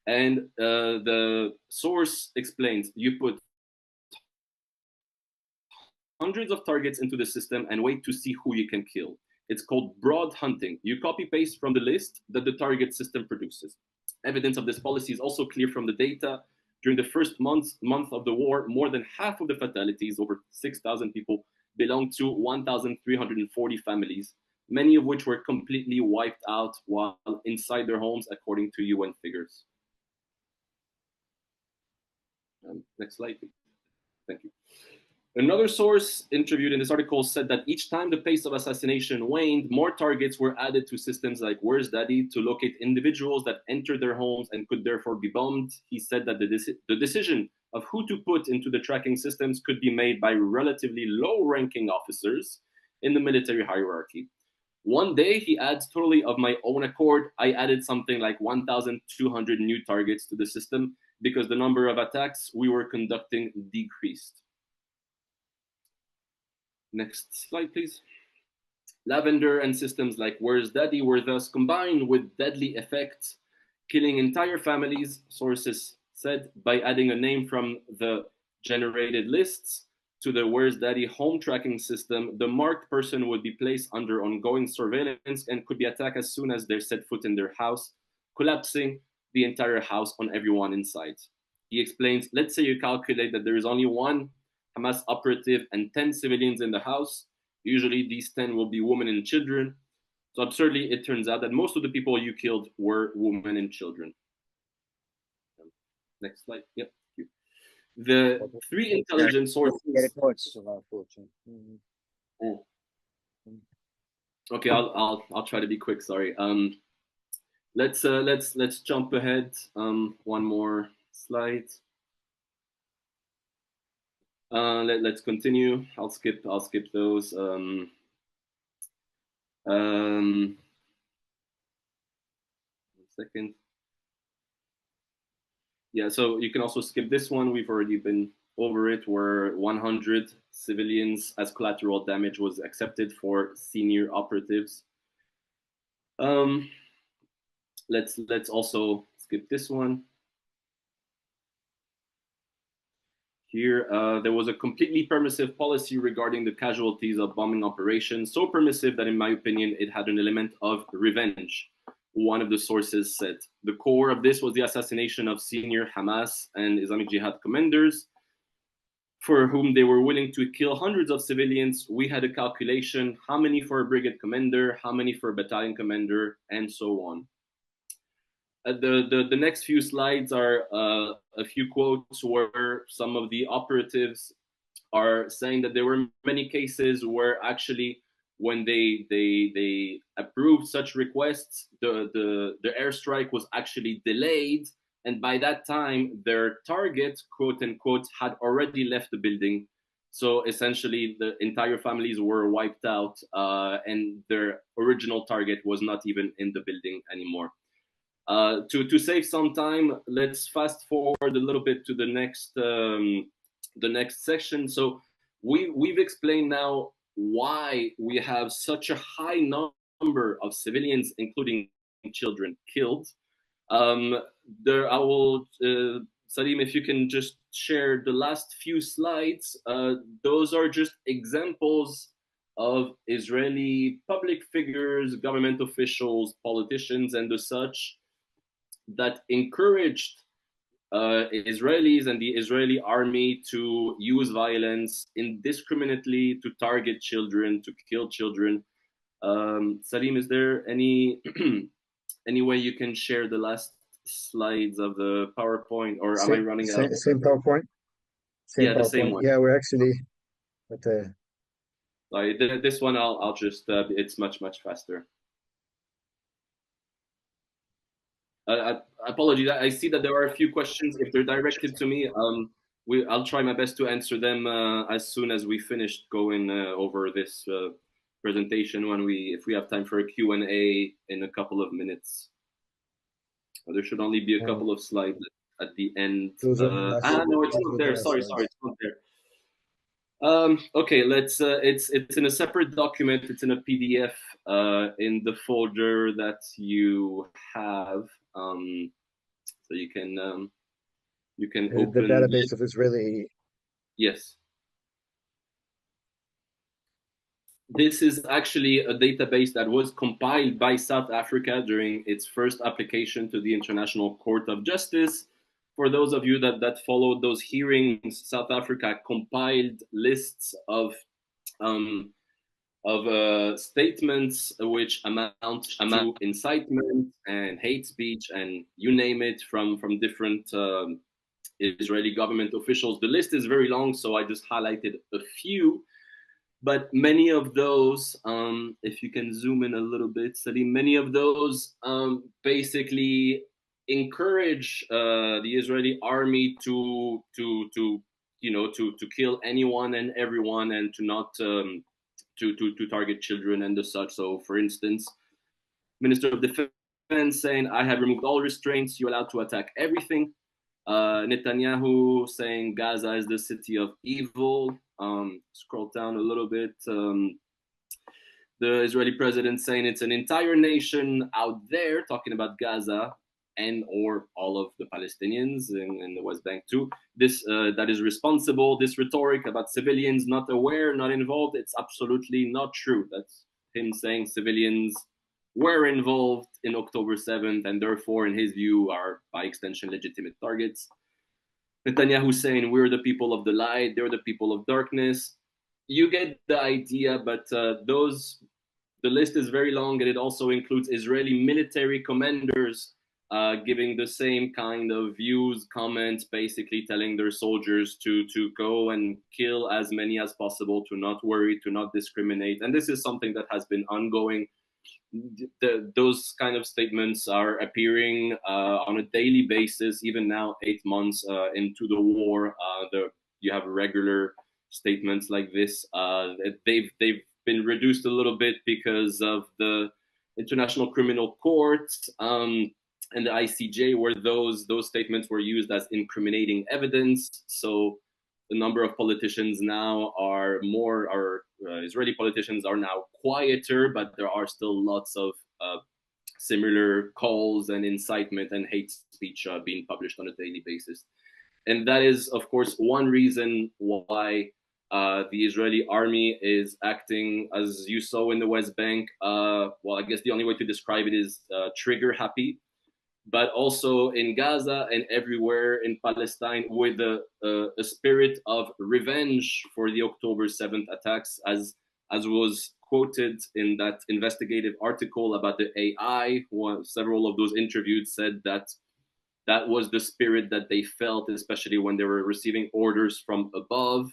And the source explains, you put hundreds of targets into the system and wait to see who you can kill. It's called broad hunting. You copy paste from the list that the target system produces. Evidence of this policy is also clear from the data. During the first month of the war, more than half of the fatalities, over 6,000 people, belonged to 1,340 families, many of which were completely wiped out while inside their homes, according to UN figures. Next slide, please. Thank you. Another source interviewed in this article said that each time the pace of assassination waned, more targets were added to systems like Where's Daddy to locate individuals that entered their homes and could therefore be bombed. He said that the decision of who to put into the tracking systems could be made by relatively low-ranking officers in the military hierarchy. One day, he adds, totally of my own accord, I added something like 1,200 new targets to the system because the number of attacks we were conducting decreased. Next slide, please. Lavender and systems like Where's Daddy were thus combined with deadly effects, killing entire families, sources said, by adding a name from the generated lists to the Where's Daddy home tracking system. The marked person would be placed under ongoing surveillance and could be attacked as soon as they set foot in their house, collapsing the entire house on everyone inside. He explains, let's say you calculate that there is only one Hamas operative and 10 civilians in the house. Usually these 10 will be women and children. So absurdly, it turns out that most of the people you killed were women and children. Next slide. Yep. The three intelligence sources. Okay, I'll try to be quick. Sorry. Let's jump ahead. One more slide. Let's continue. I'll skip those. One second. Yeah, so you can also skip this one. We've already been over it, where 100 civilians as collateral damage was accepted for senior operatives. Let's also skip this one. Here, there was a completely permissive policy regarding the casualties of bombing operations, so permissive that, in my opinion, it had an element of revenge. One of the sources said the core of this was the assassination of senior Hamas and Islamic Jihad commanders, for whom they were willing to kill hundreds of civilians. We had a calculation: how many for a brigade commander, how many for a battalion commander, and so on. The next few slides are a few quotes where some of the operatives are saying that there were many cases where actually, when they approved such requests, the airstrike was actually delayed, and by that time their target, quote unquote, had already left the building. So essentially the entire families were wiped out, and their original target was not even in the building anymore. To save some time, let's fast forward a little bit to the next section. So we've explained now why we have such a high number of civilians, including children, killed. I will, Salim, if you can just share the last few slides. Those are just examples of Israeli public figures, government officials, politicians, and the such, that encouraged Israelis and the Israeli army to use violence indiscriminately, to target children, to kill children. Salim, is there any any way you can share the last slides of the PowerPoint, or am I running out? Same PowerPoint? Yeah, the same one. Yeah, we're actually at the... Sorry, this one I'll just, it's much faster. Apologies. I see that there are a few questions. If they're directed to me, I'll try my best to answer them as soon as we finish going over this presentation. If we have time for a Q&A in a couple of minutes. There should only be a couple of slides at the end. No, it's not there. Sorry, it's not there. Okay, let's. It's in a separate document. It's in a PDF in the folder that you have. So you can open the database of Israeli. Yes. This is actually a database that was compiled by South Africa during its first application to the International Court of Justice. For those of you that followed those hearings, South Africa compiled lists of statements which amount to incitement and hate speech and you name it, from different Israeli government officials. The list is very long, so I just highlighted a few. But many of those, if you can zoom in a little bit, Salim, many of those basically encourage the Israeli army to kill anyone and everyone, and to not to target children and the such. So, for instance, Minister of Defense saying, "I have removed all restraints. You're allowed to attack everything." Netanyahu saying Gaza is the city of evil. Scroll down a little bit. The Israeli president saying it's an entire nation out there, talking about Gaza and or all of the Palestinians in the West Bank too. This that is responsible. This rhetoric about civilians not aware, not involved, it's absolutely not true. That's him saying civilians were involved in October 7th and therefore, in his view, are by extension legitimate targets. Netanyahu saying we're the people of the light, they're the people of darkness. You get the idea, but the list is very long, and it also includes Israeli military commanders giving the same kind of views, comments, basically telling their soldiers to go and kill as many as possible, to not worry, to not discriminate. And this is something that has been ongoing. Those kind of statements are appearing on a daily basis, even now, 8 months into the war. You have regular statements like this. They've been reduced a little bit because of the International Criminal Court and the ICJ, where those statements were used as incriminating evidence. So the number of politicians now Israeli politicians are now quieter, but there are still lots of similar calls and incitement and hate speech being published on a daily basis. And that is, of course, one reason why the Israeli army is acting, as you saw in the West Bank. Well, I guess the only way to describe it is trigger happy, but also in Gaza and everywhere in Palestine with a spirit of revenge for the October 7th attacks, as was quoted in that investigative article about the AI. Several of those interviewed said that that was the spirit that they felt, especially when they were receiving orders from above,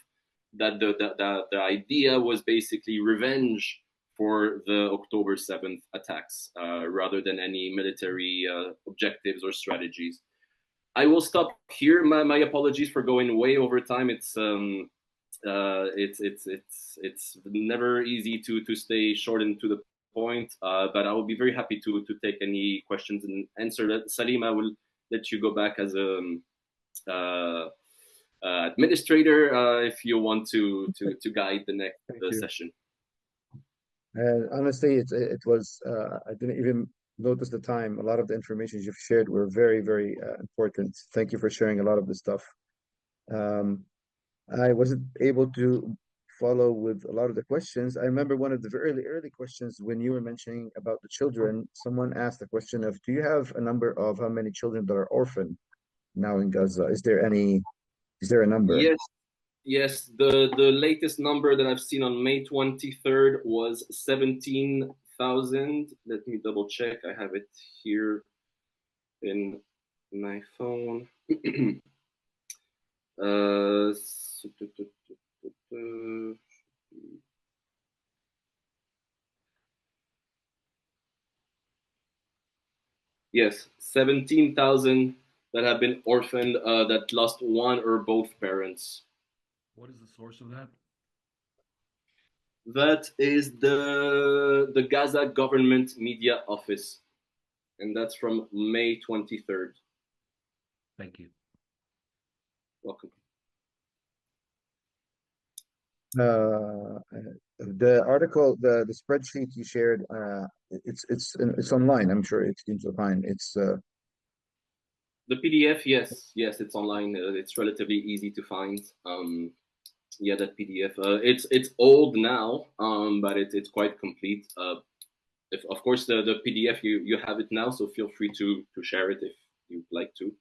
that the idea was basically revenge for the October 7th attacks, rather than any military objectives or strategies. I will stop here. My apologies for going way over time. It's never easy to stay short and to the point, but I will be very happy to take any questions and answer that. Salim, I will let you go back as a administrator if you want to guide the next session. Honestly, it was I didn't even notice the time. A lot of the information you've shared were very, very important. Thank you for sharing a lot of the stuff. I wasn't able to follow with a lot of the questions. I remember one of the early questions when you were mentioning about the children. Someone asked the question of, do you have a number of how many children that are orphaned now in Gaza? Is there a number? Yes. The latest number that I've seen on May 23rd was 17,000. Let me double check. I have it here in my phone. Yes, 17,000 that have been orphaned, that lost one or both parents. What is the source of that? That is the Gaza Government Media Office, and that's from May 23rd. Thank you. Welcome. The article, the spreadsheet you shared, it's online. I'm sure it's going to find. It's the PDF. Yes, it's online. It's relatively easy to find. Yeah, that PDF. It's old now, but it's quite complete. If of course the PDF you have it now, so feel free to share it if you'd like to.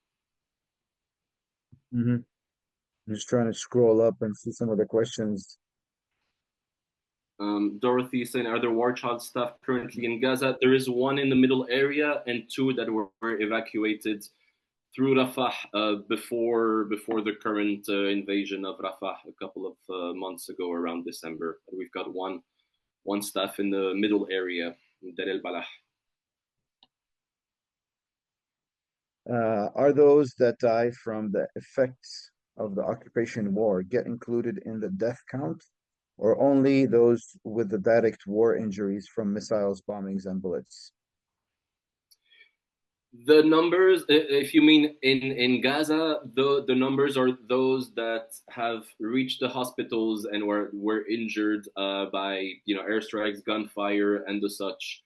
I'm just trying to scroll up and see some of the questions. Dorothy is saying, are there war child staff currently in Gaza? There is one in the middle area and two that were evacuated through Rafah before the current invasion of Rafah a couple of months ago, around December. We've got one staff in the middle area, in Deir el-Balah. Are those that die from the effects of the occupation war get included in the death count, or only those with the direct war injuries from missiles, bombings, and bullets? The numbers, if you mean in Gaza, the numbers are those that have reached the hospitals and were injured by airstrikes, gunfire, and the such.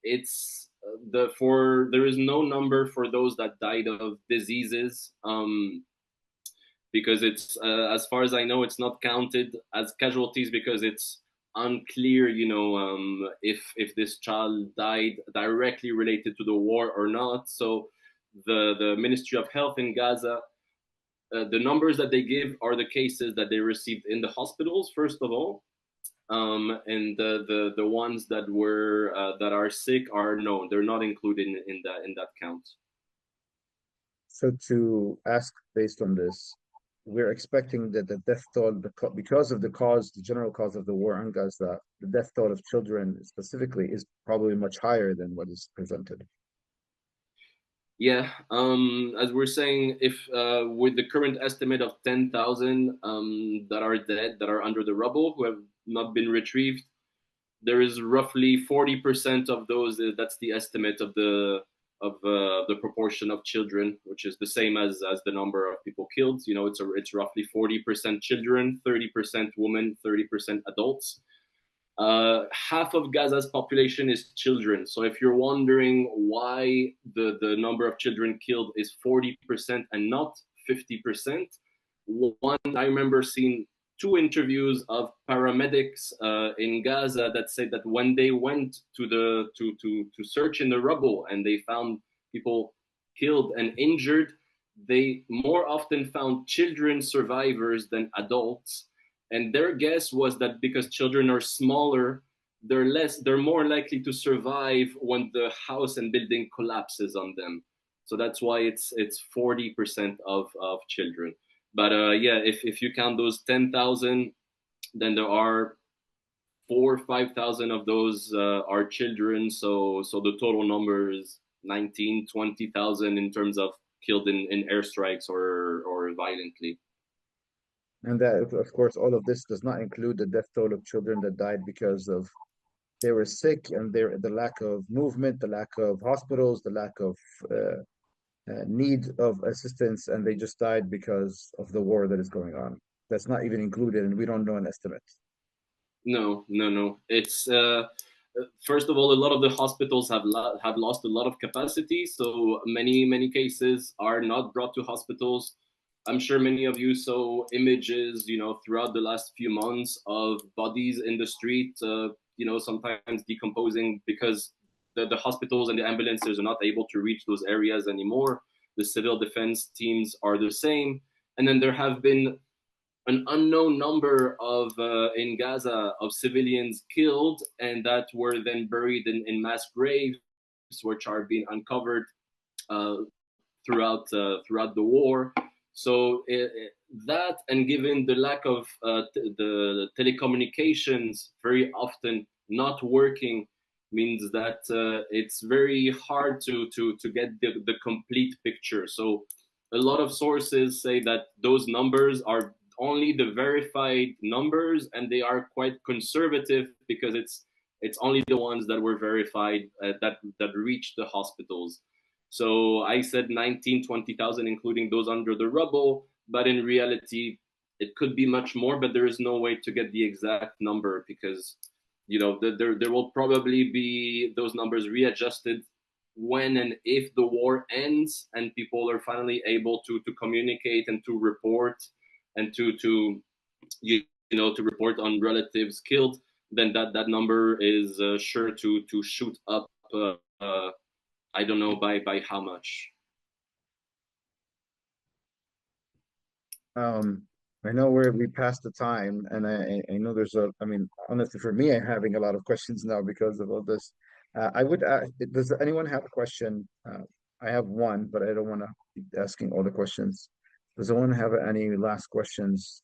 It's there is no number for those that died of diseases, because it's as far as I know, it's not counted as casualties because it's unclear, if this child died directly related to the war or not. So the Ministry of Health in Gaza, the numbers that they give are the cases that they received in the hospitals, first of all, and the ones that were that are sick are known. They're not included in that count. So to ask based on this, we're expecting that the death toll, because of the general cause of the war in Gaza, the death toll of children specifically is probably much higher than what is presented. Yeah, as we're saying, if with the current estimate of 10,000 that are dead, that are under the rubble, who have not been retrieved, there is roughly 40% of those. That's the estimate of the proportion of children, which is the same as the number of people killed. It's roughly 40% children, 30% women, 30% adults. Half of Gaza's population is children. So if you're wondering why the number of children killed is 40% and not 50%. One, I remember seeing two interviews of paramedics in Gaza that said that when they went to search in the rubble and they found people killed and injured, they more often found children survivors than adults. And their guess was that because children are smaller, they're more likely to survive when the house and building collapses on them. So that's why it's 40% of children. But yeah, if you count those 10,000, then there are 4,000 or 5,000 of those are children. So the total number is 19,000, 20,000 in terms of killed in airstrikes or violently. And that, of course, all of this does not include the death toll of children that died because of they were sick and the lack of movement, the lack of hospitals, the lack of need of assistance, and they just died because of the war that is going on. That's not even included, and we don't know an estimate. No. It's first of all, a lot of the hospitals have lost a lot of capacity, so many cases are not brought to hospitals. I'm sure many of you saw images, throughout the last few months of bodies in the street, sometimes decomposing because the hospitals and the ambulances are not able to reach those areas anymore. The civil defense teams are the same. And then there have been an unknown number of in Gaza of civilians killed and that were then buried in mass graves, which are being uncovered throughout the war. So that, and given the lack of the telecommunications very often not working, means that it's very hard to get the complete picture. So a lot of sources say that those numbers are only the verified numbers, and they are quite conservative because it's only the ones that were verified that reached the hospitals. So I said 19, 20,000, including those under the rubble, but in reality, it could be much more, but there is no way to get the exact number because, there will probably be those numbers readjusted when and if the war ends and people are finally able to communicate and to report and to report on relatives killed, then that number is sure to shoot up. I don't know by how much. I know we passed the time, and I know honestly, for me, I'm having a lot of questions now because of all this. I would does anyone have a question? I have one, but I don't want to keep asking all the questions. Does anyone have any last questions?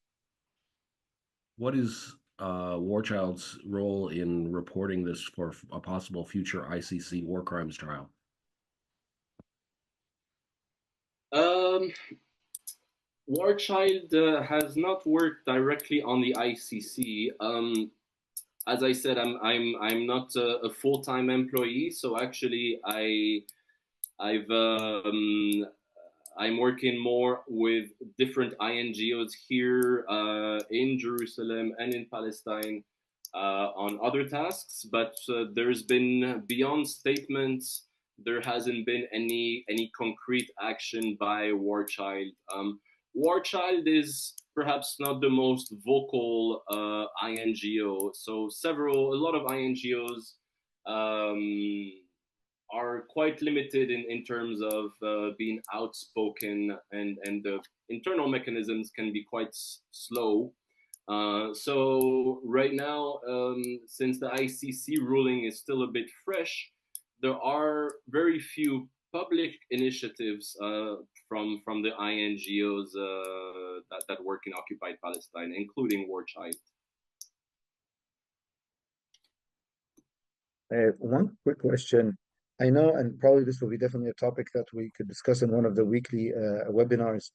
What is War Child's role in reporting this for a possible future ICC war crimes trial? War Child has not worked directly on the ICC. As I said, I'm not a full-time employee, so actually I'm working more with different INGOs here in Jerusalem and in Palestine on other tasks. But there's been, beyond statements, there hasn't been any concrete action by War Child. War Child is perhaps not the most vocal INGO. So a lot of INGOs are quite limited in terms of being outspoken, and the internal mechanisms can be quite slow. So right now, since the ICC ruling is still a bit fresh, there are very few public initiatives from the INGOs that work in occupied Palestine, including War Child. One quick question. I know, and probably this will be definitely a topic that we could discuss in one of the weekly webinars.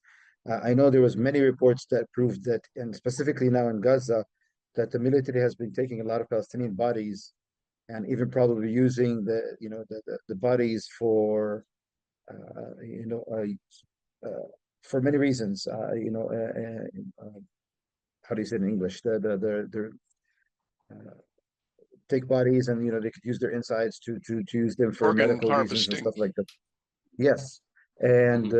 I know there was many reports that proved that, and specifically now in Gaza, that the military has been taking a lot of Palestinian bodies and even probably using the bodies for for many reasons. How do you say it in English? They're take bodies, and they could use their insides to use them for Organ medical reasons and harvesting. stuff like that. Yes. And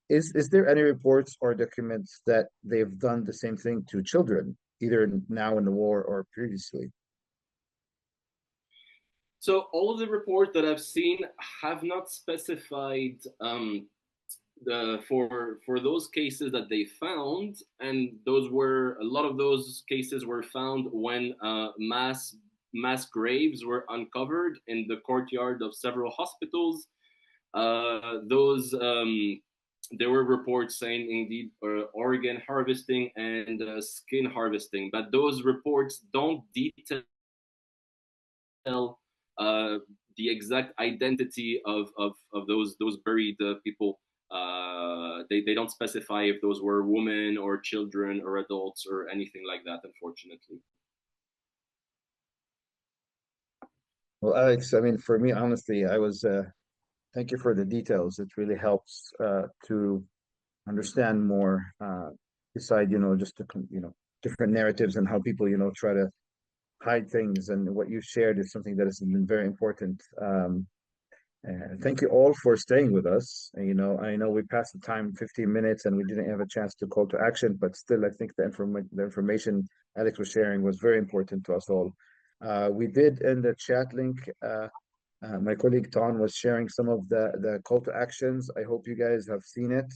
is there any reports or documents that they've done the same thing to children, either now in the war or previously? So all of the reports that I've seen have not specified for those cases that they found, and a lot of those cases were found when mass graves were uncovered in the courtyard of several hospitals. Those There were reports saying indeed organ harvesting and skin harvesting, but those reports don't detail the exact identity of those buried people. They don't specify if those were women or children or adults or anything like that, unfortunately. Well, Alex, I mean, for me, honestly, thank you for the details. It really helps to understand more, beside, just different narratives and how people, try to hide things. And what you shared is something that has been very important. Thank you all for staying with us. And, I know we passed the time 15 minutes and we didn't have a chance to call to action, but still, I think the information Alex was sharing was very important to us all. We did in the chat link, my colleague Ton was sharing some of the call to actions. I hope you guys have seen it.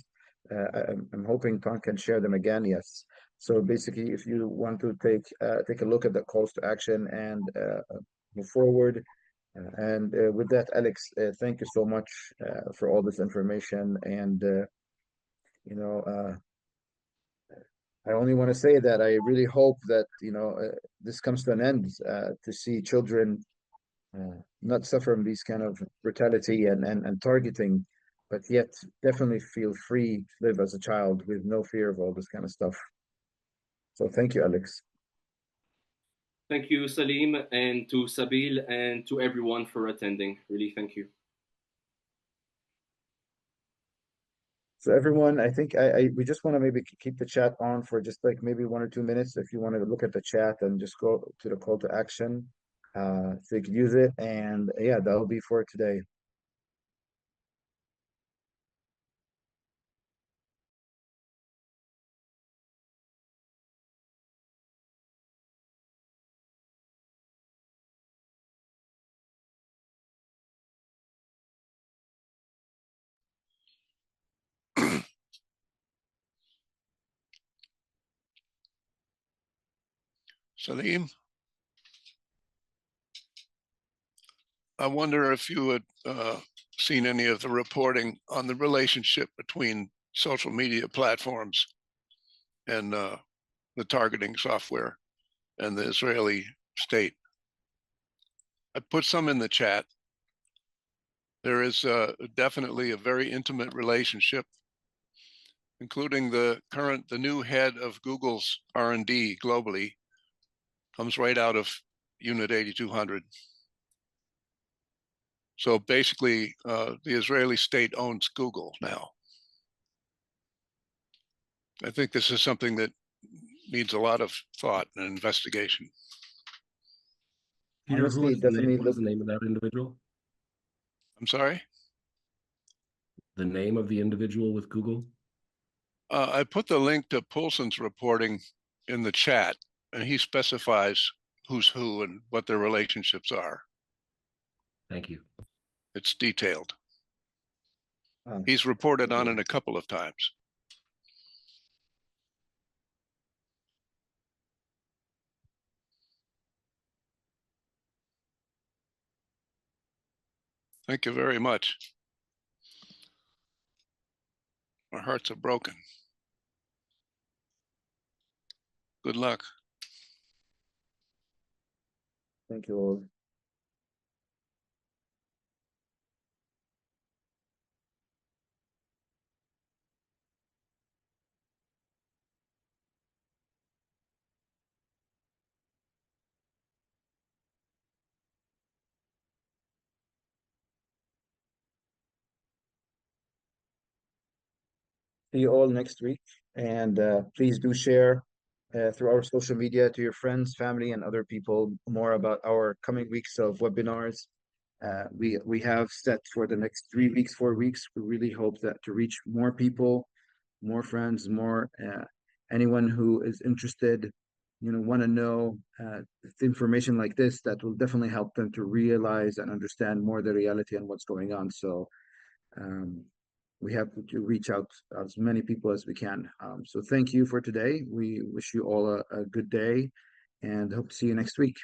I'm hoping Ton can share them again. Yes. So basically, if you want to take a look at the calls to action and move forward. And with that, Alex, thank you so much for all this information. And you know, I only want to say that I really hope that this comes to an end, to see children not suffer from these kind of brutality and targeting, but yet definitely feel free to live as a child with no fear of all this kind of stuff. So thank you, Alex. Thank you, Salim, and to Sabil, and to everyone for attending. Really, thank you. So everyone, I think we just want to maybe keep the chat on for just like maybe 1 or 2 minutes. If you want to look at the chat and just go to the call to action, so you can use it. And yeah, that'll be for today. Salim, I wonder if you had seen any of the reporting on the relationship between social media platforms and the targeting software and the Israeli state. I put some in the chat. There is definitely a very intimate relationship, including the new head of Google's R&D globally comes right out of Unit 8200. So basically, the Israeli state owns Google now. I think this is something that needs a lot of thought and investigation. Peter, Honestly, what is the name of that individual? I'm sorry? The name of the individual with Google? I put the link to Poulsen's reporting in the chat, and he specifies who's who and what their relationships are. Thank you. It's detailed. He's reported on it a couple of times. Thank you very much. Our hearts are broken. Good luck. Thank you all. See you all next week. And please do share through our social media to your friends, family, and other people more about our coming weeks of webinars. We have set for the next 3 weeks, 4 weeks. We really hope that to reach more people, more friends, more anyone who is interested, want to know information like this that will definitely help them to realize and understand more the reality and what's going on. So we have to reach out as many people as we can. So thank you for today. We wish you all a good day and hope to see you next week.